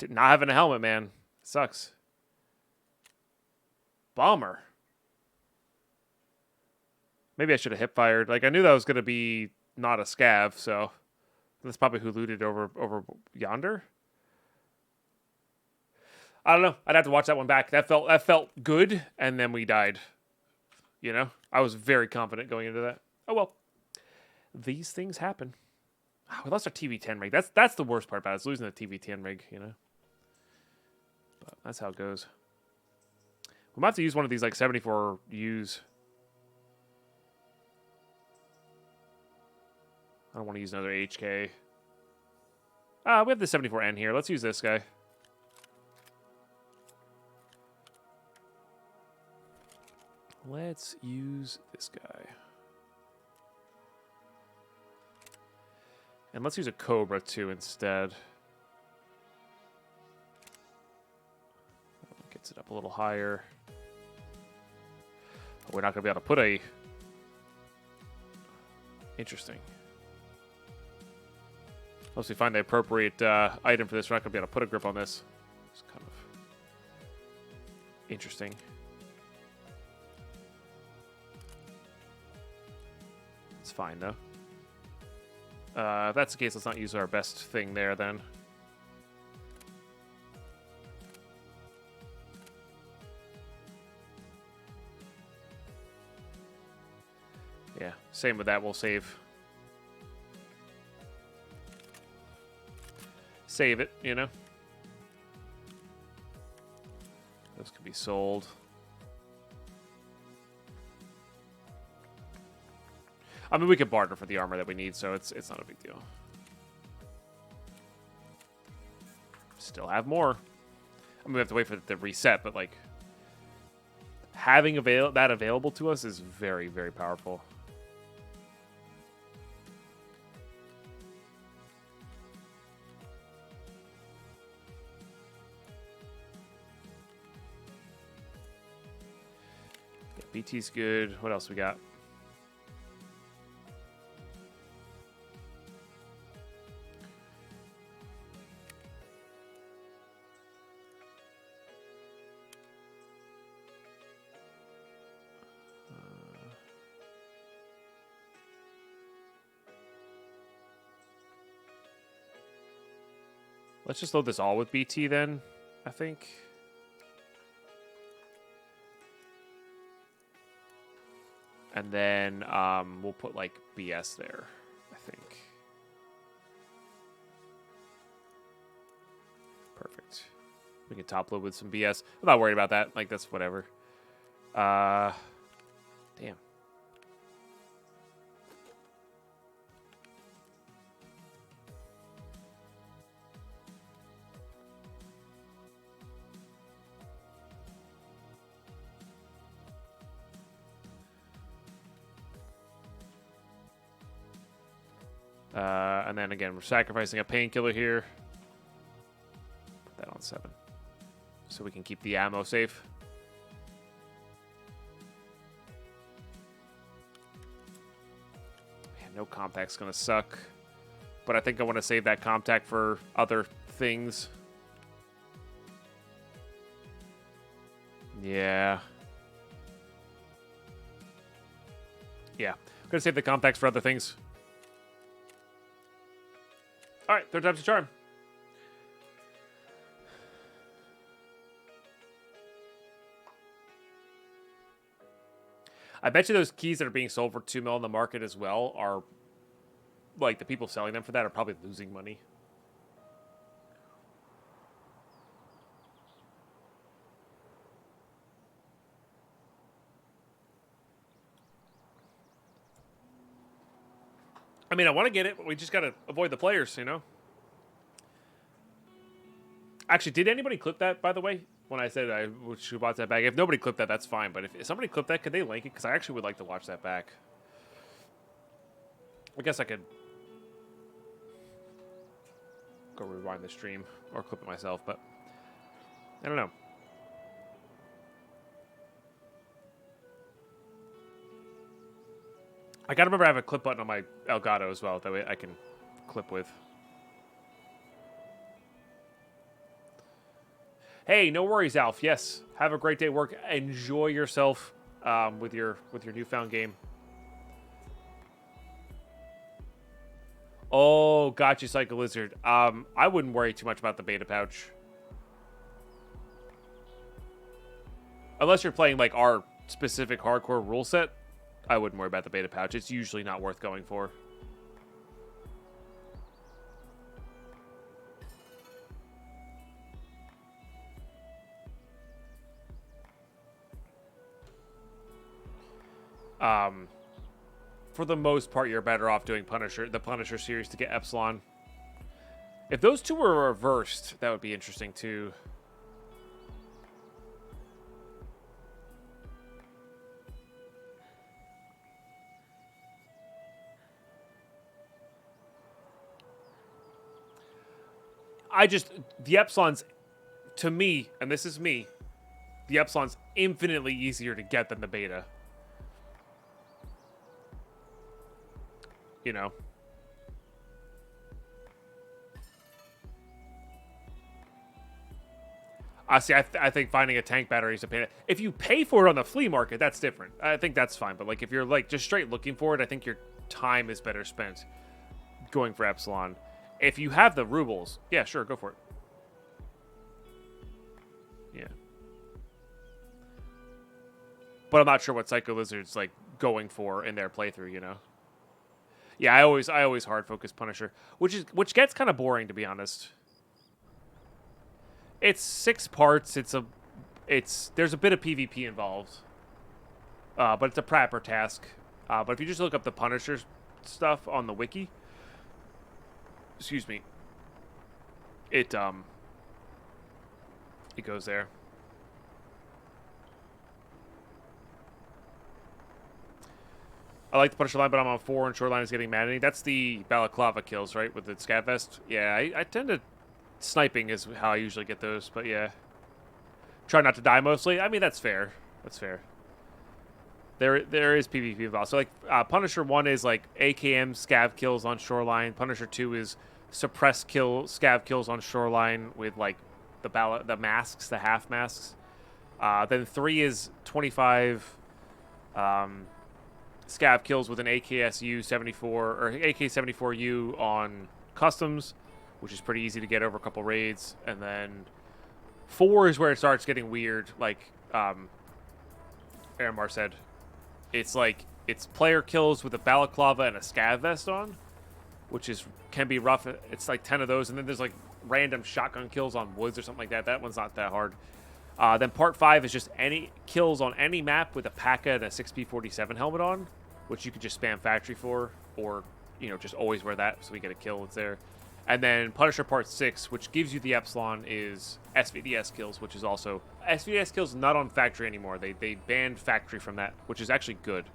Not having a helmet, man. Sucks. Bummer. Maybe I should have hip fired. Like, I knew that was going to be not a scav, so that's probably who looted over yonder. I don't know. I'd have to watch that one back. That felt good, and then we died. You know? I was very confident going into that. Oh, well. These things happen. Oh, we lost our TV-10 rig. That's the worst part about it, is losing the TV-10 rig, you know? But that's how it goes. We might have to use one of these, like, 74Us. I don't want to use another HK. We have the 74N here. Let's use this guy. Let's use this guy. And let's use a Cobra, too, instead. Gets it up a little higher. Oh, we're not going to be able to put a... Interesting. Once we find the appropriate item for this, we're not going to be able to put a grip on this. It's kind of... interesting. It's fine, though. If that's the case, let's not use our best thing there, then. Yeah, same with that. We'll save. Save it, you know? Those can be sold. I mean, we could barter for the armor that we need, so it's not a big deal. Still have more. I mean, we have to wait for it to reset, but, like, having that available to us is very, very powerful. Yeah, BT's good. What else we got? Let's just load this all with BT then, I think. And then we'll put, like, BS there, I think. Perfect. We can top load with some BS. I'm not worried about that. Like, that's whatever. Damn. And then again, we're sacrificing a painkiller here. Put that on 7. So we can keep the ammo safe. no compact's gonna suck. But I think I want to save that compact for other things. Yeah. Yeah. I'm gonna save the compacts for other things. Alright, third time's a charm. I bet you those keys that are being sold for 2 mil in the market as well are, like, the people selling them for that are probably losing money. I mean, I want to get it, but we just got to avoid the players, you know? Actually, did anybody clip that, by the way? When I said I should watch that back. If nobody clipped that, that's fine. But if somebody clipped that, could they link it? Because I actually would like to watch that back. I guess I could go rewind the stream or clip it myself, but I don't know. I gotta remember I have a clip button on my Elgato as well. That way I can clip with. Hey, no worries, Alf. Yes, have a great day at work. Enjoy yourself with your newfound game. Oh, gotcha, Psycho Lizard. I wouldn't worry too much about the beta pouch. Unless you're playing like our specific hardcore rule set, I wouldn't worry about the beta pouch. It's usually not worth going for. For the most part, you're better off doing the Punisher series to get Epsilon. If those two were reversed, that would be interesting too. The Epsilon's, to me, and this is me, the Epsilon's infinitely easier to get than the beta. You know. See, I think finding a tank battery is a pain. If you pay for it on the flea market, that's different. I think that's fine. But like, if you're like just straight looking for it, I think your time is better spent going for Epsilon. If you have the rubles, yeah, sure, go for it. Yeah. But I'm not sure what Psycho Lizard's like going for in their playthrough, you know. Yeah, I always hard focus Punisher, which gets kind of boring, to be honest. It's 6 parts. There's a bit of PvP involved, but it's a prepper task. But if you just look up the Punisher stuff on the wiki, excuse me, it goes there. I like the Punisher line, but I'm on 4 and Shoreline is getting maddening. That's the Balaclava kills, right? With the Scav Vest. Yeah, I tend to... Sniping is how I usually get those, but yeah. Try not to die mostly. I mean, that's fair. That's fair. There is PvP involved. So, like, Punisher 1 is, like, AKM Scav kills on Shoreline. Punisher 2 is suppressed Scav kills on Shoreline with, like, the masks, the half masks. Then 3 is 25... Scav kills with an AKSU 74 or AK-74U on customs, which is pretty easy to get over a couple raids. And then 4 is where it starts getting weird, like Aramar said. It's like it's player kills with a balaclava and a Scav vest on, which can be rough. It's like 10 of those, and then there's like random shotgun kills on woods or something like that. That one's not that hard. Then part 5 is just any kills on any map with a P.A.C.A. and a 6P47 helmet on, which you could just spam factory for, or, you know, just always wear that so we get a kill that's there. And then Punisher part 6, which gives you the Epsilon, is SVDS kills, which is also... SVDS kills not on factory anymore. They banned factory from that, which is actually good,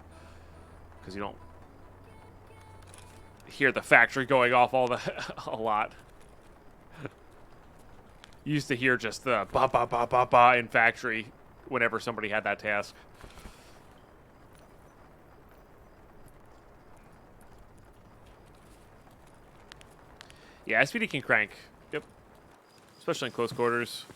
because you don't hear the factory going off a lot. You used to hear just the ba ba ba ba ba in factory whenever somebody had that task. Yeah, SPD can crank. Yep. Especially in close quarters.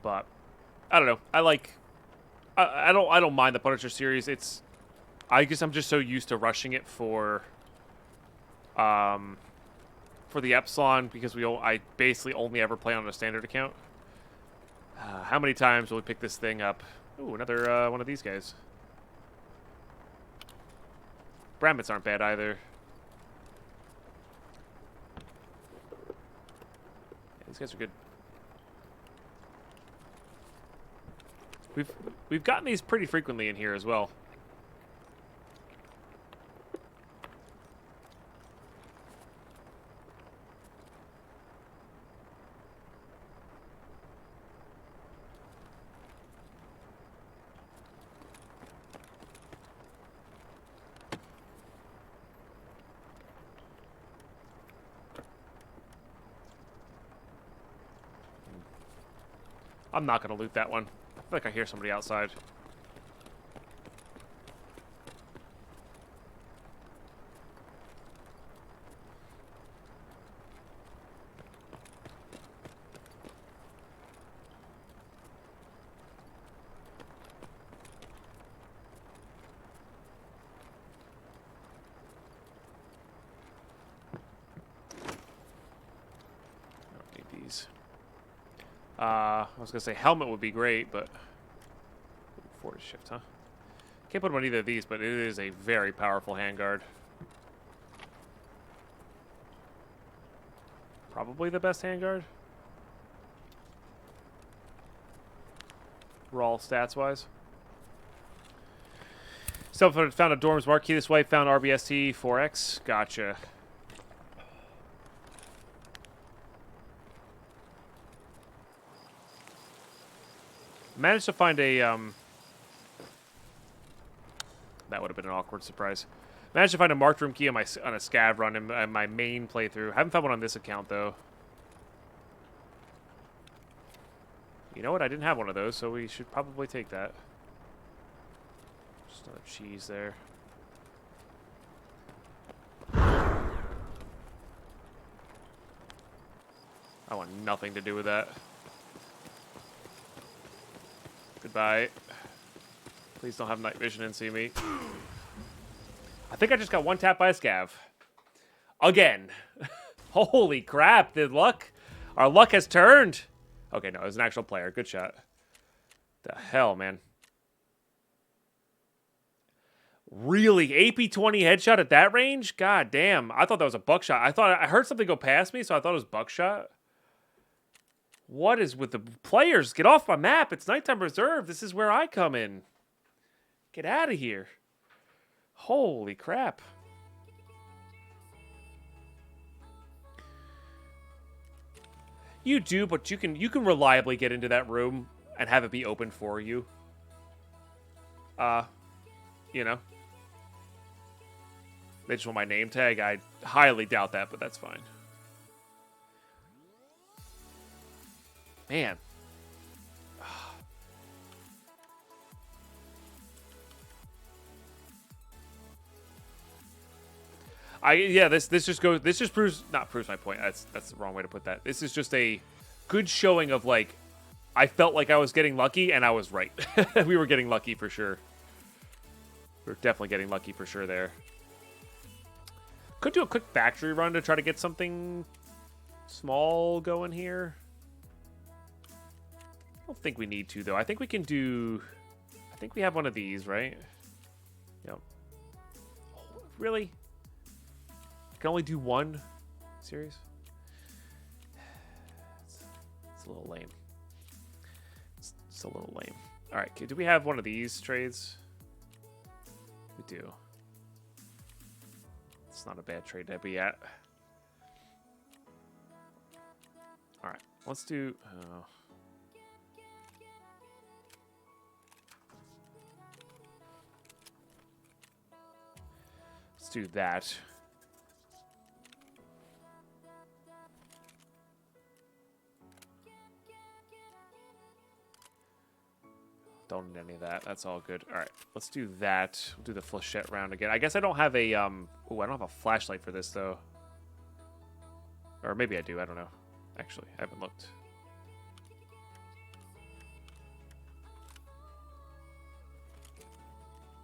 But I don't know. I don't mind the Punisher series. I guess I'm just so used to rushing it for the Epsilon because I basically only ever play on a standard account. How many times will we pick this thing up? Ooh, another one of these guys. Brambits aren't bad either. Yeah, these guys are good. We've gotten these pretty frequently in here as well. I'm not going to loot that one. I feel like I hear somebody outside. I don't need these. I was going to say helmet would be great, but... Forward shift, huh? Can't put them on either of these, but it is a very powerful handguard. Probably the best handguard. Raw stats-wise. Someone found a Dorm's marquee this way, found RBST 4X. Gotcha. Managed to find a, that would have been an awkward surprise. Managed to find a marked room key on a scav run in my main playthrough. Haven't found one on this account, though. You know what? I didn't have one of those, so we should probably take that. Just another cheese there. I want nothing to do with that. Goodbye. Please don't have night vision and see me. I think I just got one tap by a scav. Again. Holy crap, the luck. Our luck has turned. Okay, no, it was an actual player. Good shot. The hell, man. Really? AP-20 headshot at that range? God damn. I thought that was a buckshot. I heard something go past me, so I thought it was buckshot. What is with the players? Get off my map. It's nighttime reserve. This is where I come in. Get out of here. Holy crap. You do, but you can reliably get into that room and have it be open for you. You know. They just want my name tag. I highly doubt that, but that's fine. Man. This just proves my point. That's the wrong way to put that. This is just a good showing of, like, I felt like I was getting lucky and I was right. We were getting lucky for sure. We were definitely getting lucky for sure there. Could do a quick factory run to try to get something small going here. I don't think we need to, though. I think we can do... I think we have one of these, right? Yep. Oh, really? I can only do one? Serious? It's a little lame. It's a little lame. Alright, okay, do we have one of these trades? We do. It's not a bad trade to be at. Alright, let's do... let's do that. Don't need any of that. That's all good. All right, let's do that. We'll do the flechette round again. I guess I don't have a oh, I don't have a flashlight for this though. Or maybe I do. I don't know. Actually, I haven't looked.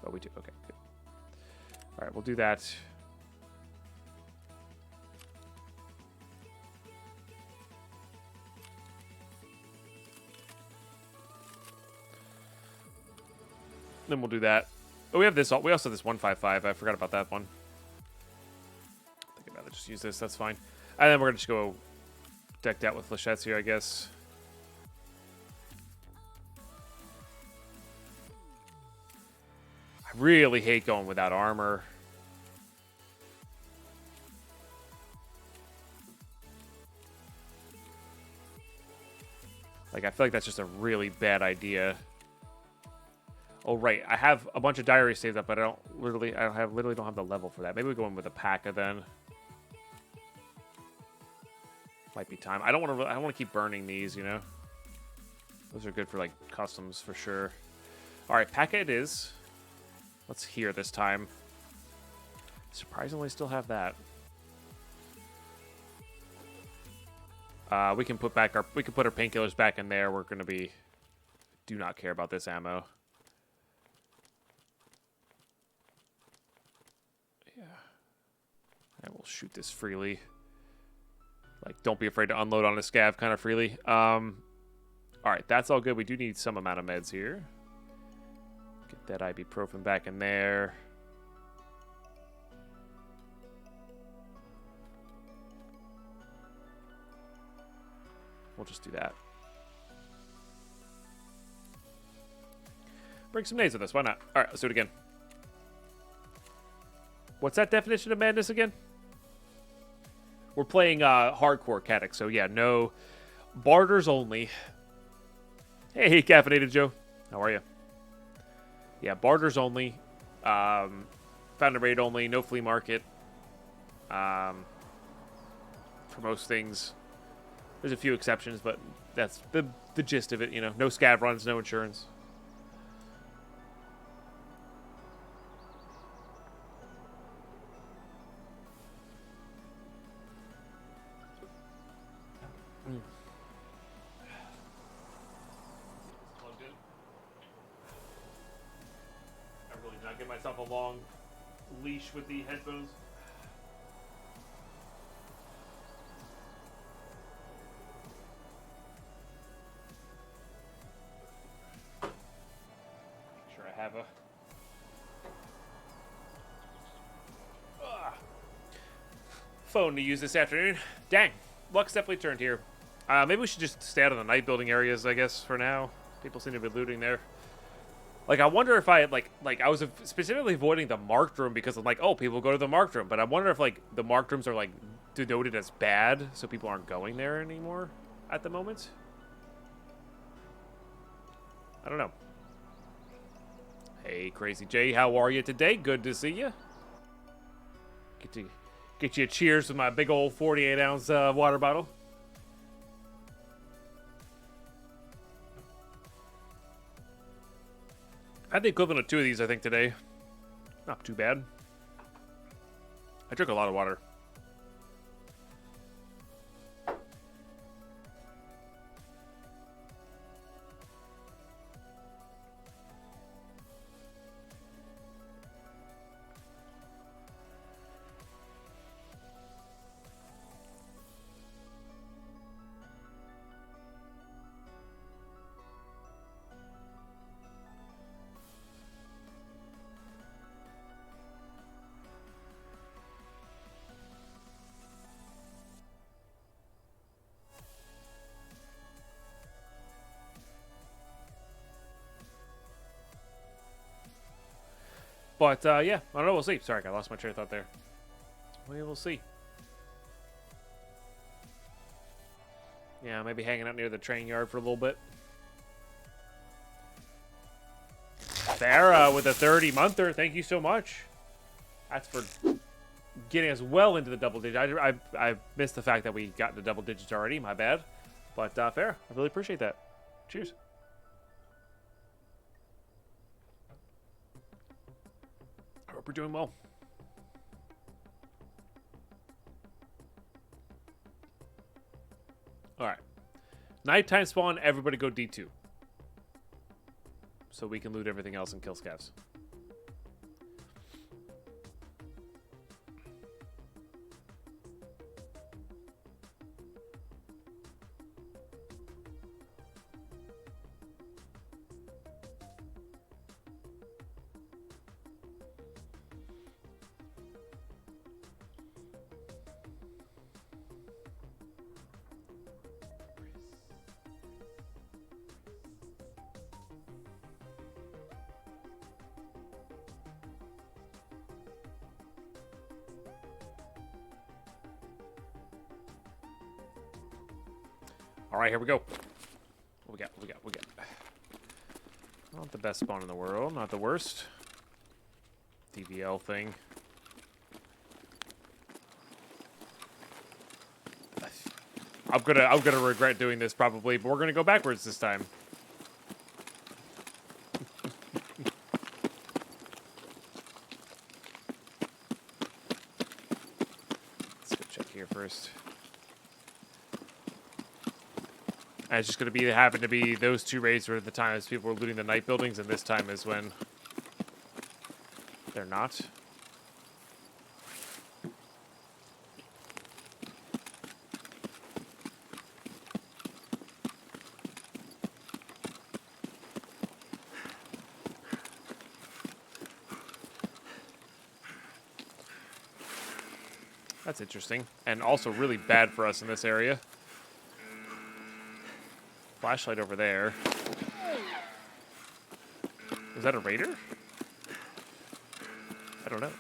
Oh, we do. Okay, good. All right, we'll do that. Then we'll do that. Oh, we have this. We also have this 155. I forgot about that one. I think I'd rather just use this. That's fine. And then we're gonna just go decked out with flechettes here, I guess. I really hate going without armor. Like, I feel like that's just a really bad idea. Oh, right. I have a bunch of diaries saved up, but I literally don't have the level for that. Maybe we go in with a P.A.K.A. then. Might be time. I don't want to keep burning these, you know. Those are good for like customs for sure. All right, P.A.K.A. it is. Let's hear this time. Surprisingly, still have that. We can put our painkillers back in there. We're gonna be. Do not care about this ammo. Yeah. And we'll shoot this freely. Like, don't be afraid to unload on a scav kind of freely. All right, that's all good. We do need some amount of meds here. Get that ibuprofen back in there. We'll just do that. Bring some nades with us. Why not? All right, let's do it again. What's that definition of madness again? We're playing hardcore Caddick, so yeah, no barters only. Hey, Caffeinated Joe. How are you? Yeah, barters only. Founded raid only. No flea market. For most things. There's a few exceptions, but that's the gist of it, you know. No scav runs, no insurance. I'm really not giving myself a long leash with the headphones. Have a phone to use this afternoon. Dang, luck's definitely turned here. Maybe we should just stay out of the night building areas, I guess, for now. People seem to be looting there. Like, I wonder if I I was specifically avoiding the marked room because I'm like, oh, people go to the marked room, but I wonder if like the marked rooms are like denoted as bad, so people aren't going there anymore at the moment. I don't know. Hey, Crazy J, how are you today? Good to see you. Get you a cheers with my big old 48-ounce water bottle. I had the equivalent of 2 of these, I think, today. Not too bad. I drink a lot of water. But, yeah, I don't know. We'll see. Sorry, I lost my train of thought there. We will see. Yeah, maybe hanging out near the train yard for a little bit. Farah with a 30-monther. Thank you so much. That's for getting us well into the double digits. I missed the fact that we got into double digits already. My bad. But, Farah, I really appreciate that. Cheers. we're doing well. Alright. Nighttime spawn, everybody go D2. So we can loot everything else and kill scavs. All right, here we go. What we got? What we got? What we got? Not the best spawn in the world. Not the worst. DVL thing. I'm gonna regret doing this probably, but we're gonna go backwards this time. Let's go check here first. And it's just going to be happen to be those two raids where the times people were looting the night buildings, and this time is when they're not. That's interesting. And also really bad for us in this area. Flashlight over there. Is that a raider? I don't know.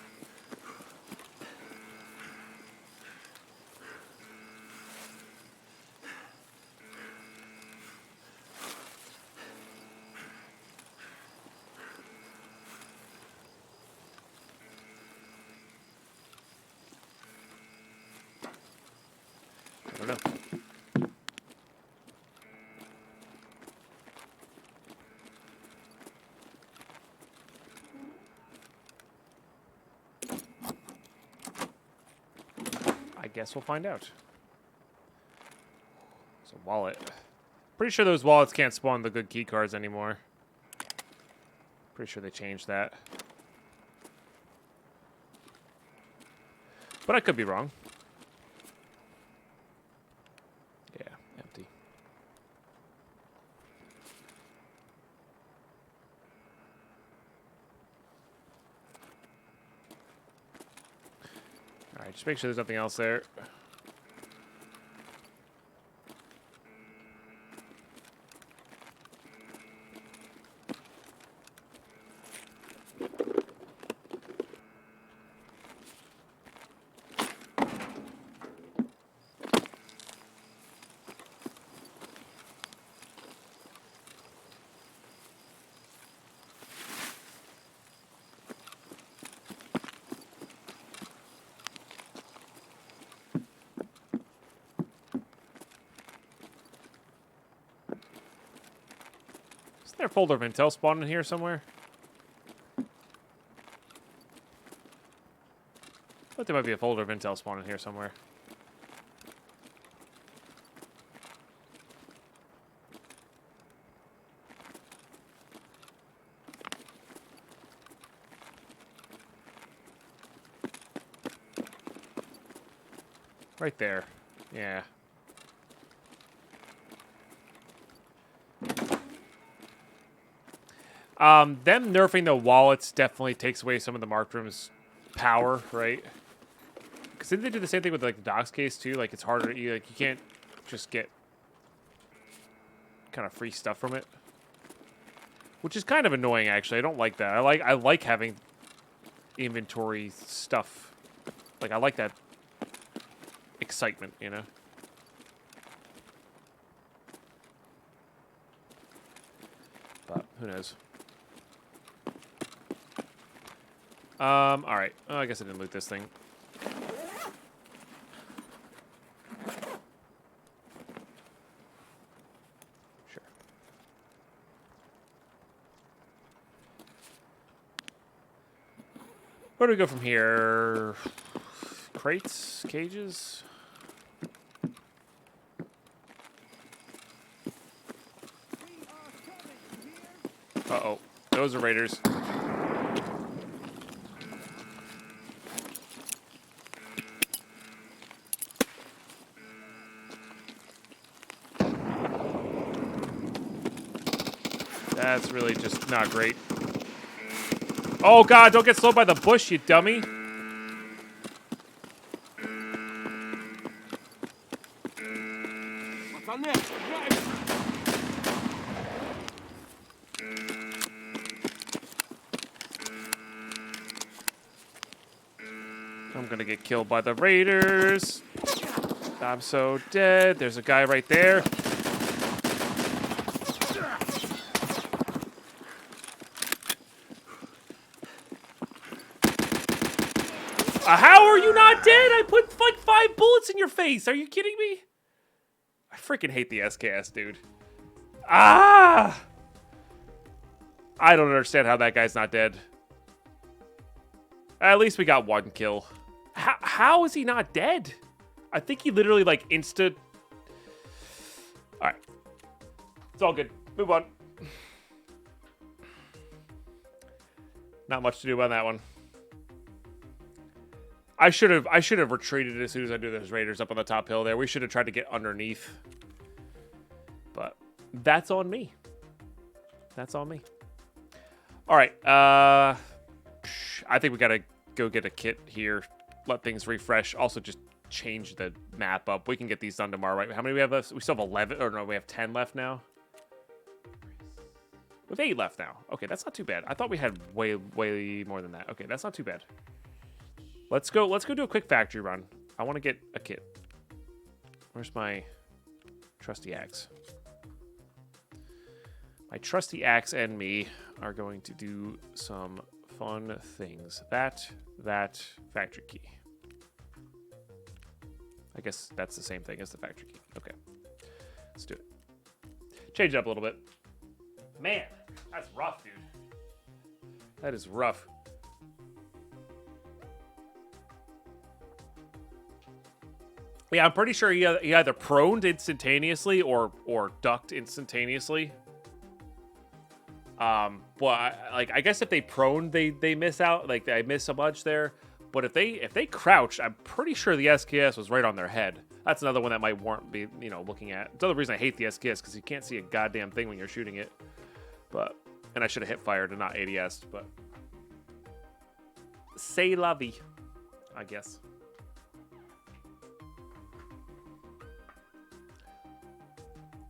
I don't know. I guess we'll find out. It's a wallet. Pretty sure those wallets can't spawn the good key cards anymore. Pretty sure they changed that. But I could be wrong. Yeah, empty. Alright, just make sure there's nothing else there. Is there a folder of intel spawned in here somewhere? I thought there might be a folder of intel spawned in here somewhere. Right there. Yeah. Them nerfing the wallets definitely takes away some of the marked room's power, right? Because didn't they do the same thing with like the docs case too? Like it's harder. You can't just get kind of free stuff from it, which is kind of annoying. Actually, I don't like that. I like having inventory stuff. Like I like that excitement, you know. But who knows? All right. Oh, I guess I didn't loot this thing. Sure. Where do we go from here? Crates? Cages? Uh-oh. Those are raiders. That's really just not great. Oh god, don't get slowed by the bush, you dummy. I'm gonna get killed by the raiders. I'm so dead. There's a guy right there. How are you not dead? I put like 5 bullets in your face. Are you kidding me? I freaking hate the SKS, dude. Ah! I don't understand how that guy's not dead. At least we got 1 kill. How is he not dead? I think he literally like insta... Alright. It's all good. Move on. Not much to do about that one. I should have retreated as soon as I knew those raiders up on the top hill there. We should have tried to get underneath. But that's on me. That's on me. All right. I think we got to go get a kit here. Let things refresh. Also just change the map up. We can get these done tomorrow, right? How many we have left? We still have 11. Or no, we have 10 left now. We have 8 left now. Okay, that's not too bad. I thought we had way more than that. Okay, that's not too bad. Let's go do a quick factory run. I want to get a kit. Where's my trusty axe? My trusty axe and me are going to do some fun things. That factory key. I guess that's the same thing as the factory key. Okay. Let's do it. Change it up a little bit. Man, that's rough, dude. That is rough. Yeah, I'm pretty sure he either proned instantaneously or ducked instantaneously. Well, I guess if they prone, they miss out. Like they miss a bunch there. But if they crouched, I'm pretty sure the SKS was right on their head. That's another one that might warrant be looking at. It's another reason I hate the SKS because you can't see a goddamn thing when you're shooting it. And I should have hit fired and not ADS. But c'est la vie, I guess.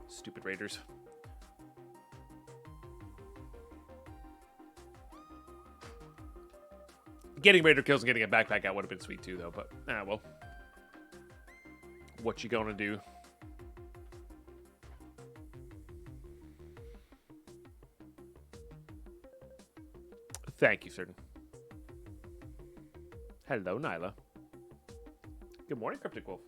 Stupid raiders. Getting raider kills and getting a backpack out would have been sweet too, though. But well, what you gonna do? Thank you, Certain. Hello, Nyla. Good morning, Cryptic Wolf.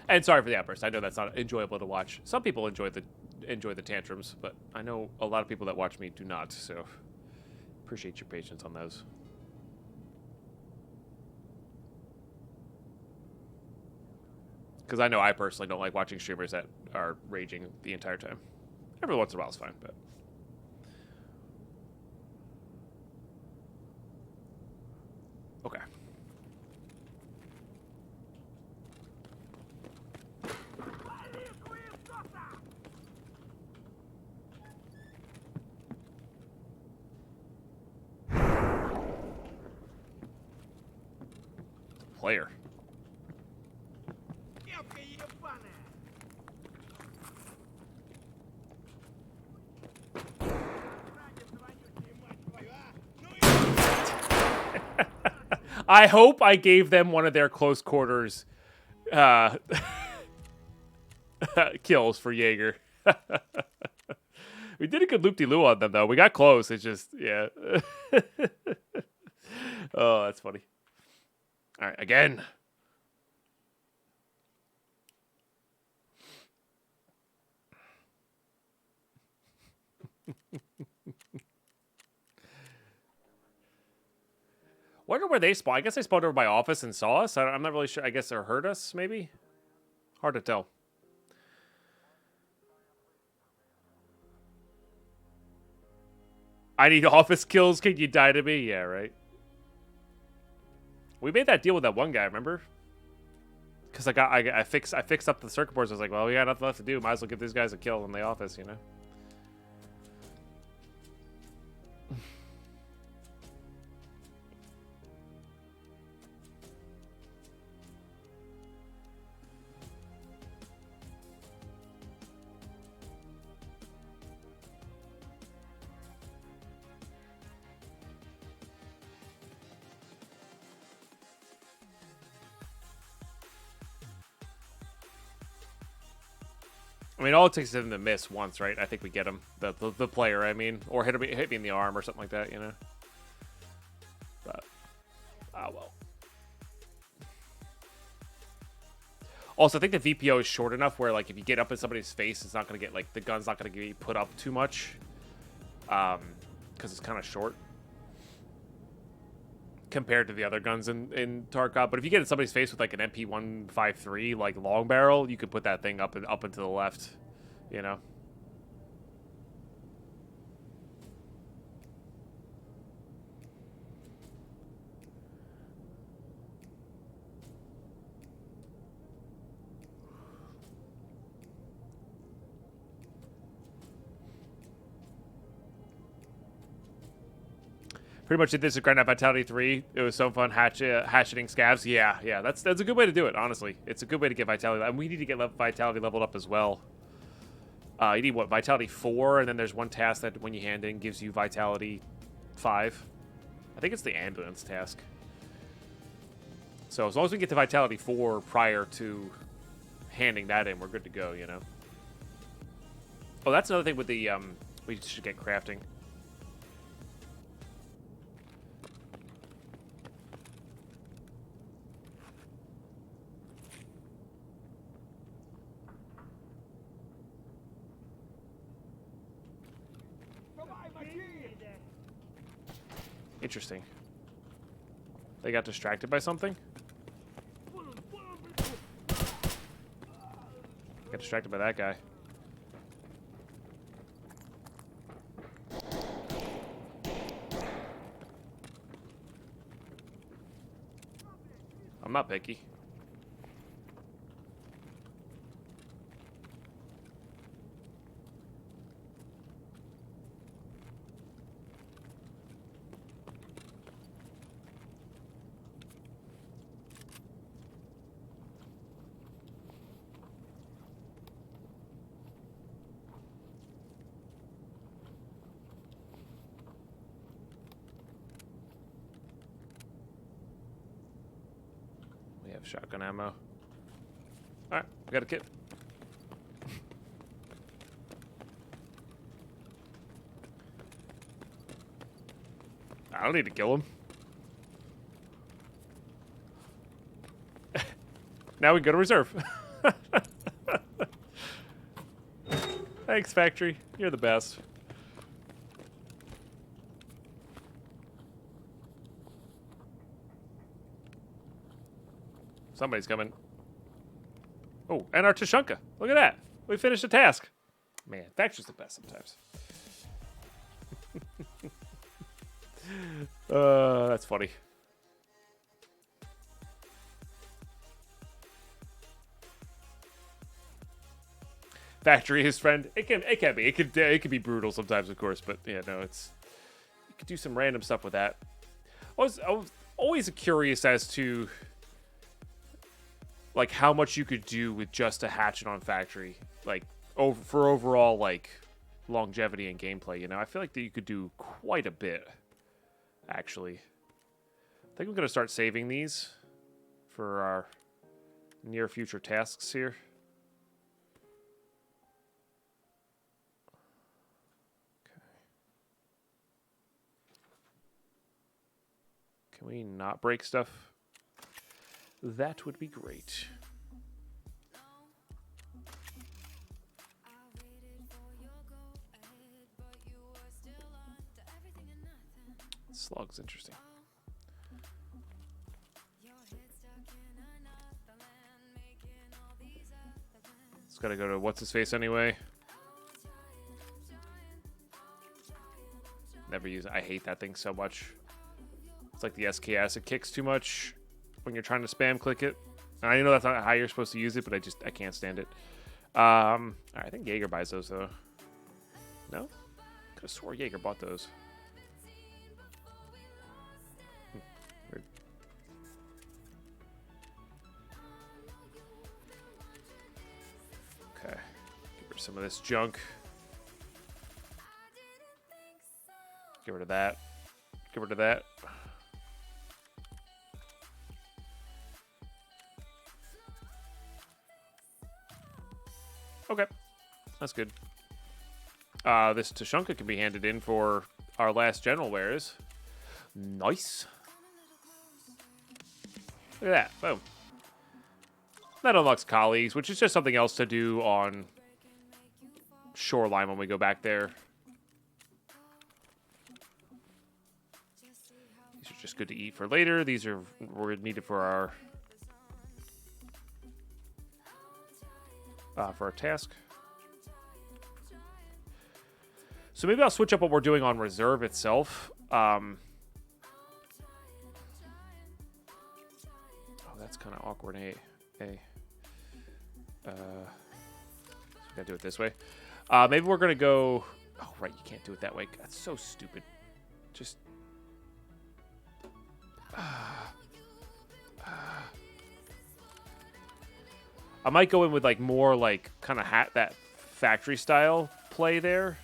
And sorry for the outburst. I know that's not enjoyable to watch. Some people enjoy the tantrums, but I know a lot of people that watch me do not, so appreciate your patience on those. Because I know I personally don't like watching streamers that are raging the entire time. Every once in a while is fine, but... Okay. Player. I hope I gave them one of their close quarters kills for Jaeger. We did a good loop-de-loo on them, though. We got close. It's just, yeah. Oh, that's funny. All right, again. wonder where they spawn. I guess they spawned over by office and saw us. I'm not really sure. I guess they heard us, maybe? Hard to tell. I need office kills. Can you die to me? Yeah, right. We made that deal with that one guy, remember? Because I fixed up the circuit boards. I was like, well, we got nothing left to do. Might as well give these guys a kill in the office, you know? I mean, all it takes is him to miss once, right? I think we get him. The player, I mean. Or hit me in the arm or something like that, you know? But, oh well. Also, I think the VPO is short enough where, like, if you get up in somebody's face, it's not going to get, like, the gun's not going to get put up too much. Because it's kind of short. Compared to the other guns in Tarkov. But if you get in somebody's face with, like, an MP153, like, long barrel, you could put that thing up and to the left, you know? Pretty much did this at Grand Theft Vitality 3. It was so fun hatcheting scavs. Yeah, that's a good way to do it, honestly. It's a good way to get Vitality. And we need to get Vitality leveled up as well. You need, what, Vitality 4, and then there's one task that when you hand in gives you Vitality 5. I think it's the ambulance task. So as long as we get to Vitality 4 prior to handing that in, we're good to go, you know? Oh, that's another thing with the, we should get crafting. Interesting. They got distracted by something? Got distracted by that guy. I'm not picky. Shotgun ammo. Alright, we got a kit. I don't need to kill him. Now we go to reserve. Thanks, factory. You're the best. Somebody's coming. Oh, and our Tushunka. Look at that. We finished the task. Man, factory's the best sometimes. That's funny. Factory, his friend. It can be. It can be brutal sometimes, of course, but yeah, no, it's, you could do some random stuff with that. I was always curious as to, like, how much you could do with just a hatchet on factory, like, for overall, like, longevity and gameplay, you know? I feel like that you could do quite a bit, actually. I think I'm going to start saving these for our near future tasks here. Okay. Can we not break stuff? That would be great. Slug's interesting. It's got to go to what's his face anyway. Never use it. I hate that thing so much. It's like the SKS. It kicks too much when you're trying to spam click it. And I know that's not how you're supposed to use it, but I can't stand it. All right, I think Jaeger buys those though. No? Could have swore Jaeger bought those. Weird. Okay. Get rid of some of this junk. Get rid of that. Get rid of that. Okay. That's good. This Tushonka can be handed in for our last general wares. Nice. Look at that. Boom. That unlocks colleagues, which is just something else to do on Shoreline when we go back there. These are just good to eat for later. These were needed for our task. So maybe I'll switch up what we're doing on reserve itself. Oh, that's kind of awkward. Hey. So we gotta do it this way. Maybe we're gonna go. Oh, right, you can't do it that way. That's so stupid. Just. I might go in with like more like kind of that factory style play there.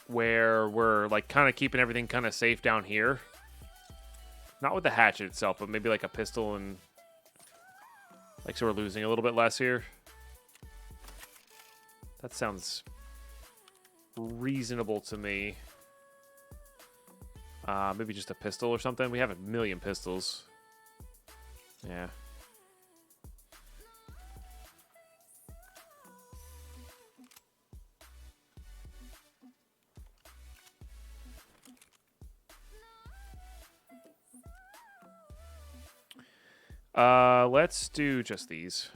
Where we're like kind of keeping everything kind of safe down here. Not with the hatchet itself, but maybe like a pistol and like so we're losing a little bit less here. That sounds reasonable to me. Maybe just a pistol or something. We have a million pistols. Yeah. Let's do just these.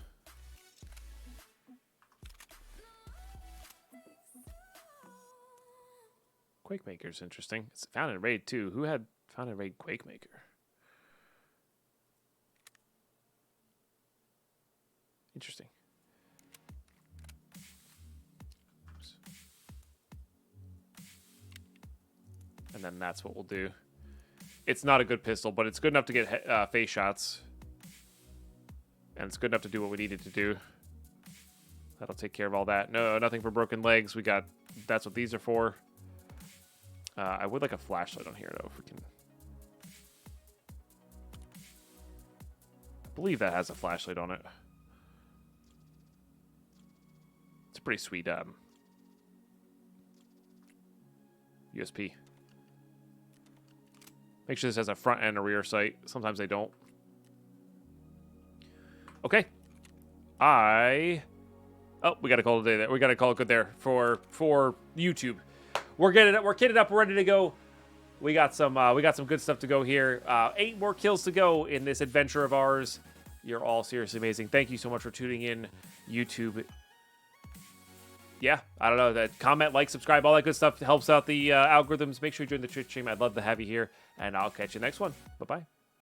Quakemaker's interesting. It's found in Raid 2. Who had found in Raid Quakemaker? Interesting. Oops. And then that's what we'll do. It's not a good pistol, but it's good enough to get face shots. And it's good enough to do what we needed to do. That'll take care of all that. No, nothing for broken legs. We got... That's what these are for. I would like a flashlight on here, though, if we can... I believe that has a flashlight on it. It's a pretty sweet USP. Make sure this has a front and a rear sight. Sometimes they don't. Okay. Oh, we got to call it a day there. We got to call it good there for YouTube. We're kitted up. We're ready to go. We got some good stuff to go here. 8 more kills to go in this adventure of ours. You're all seriously amazing. Thank you so much for tuning in, YouTube. Yeah, I don't know. That comment, like, subscribe, all that good stuff helps out the algorithms. Make sure you join the Twitch stream. I'd love to have you here, and I'll catch you next one. Bye-bye.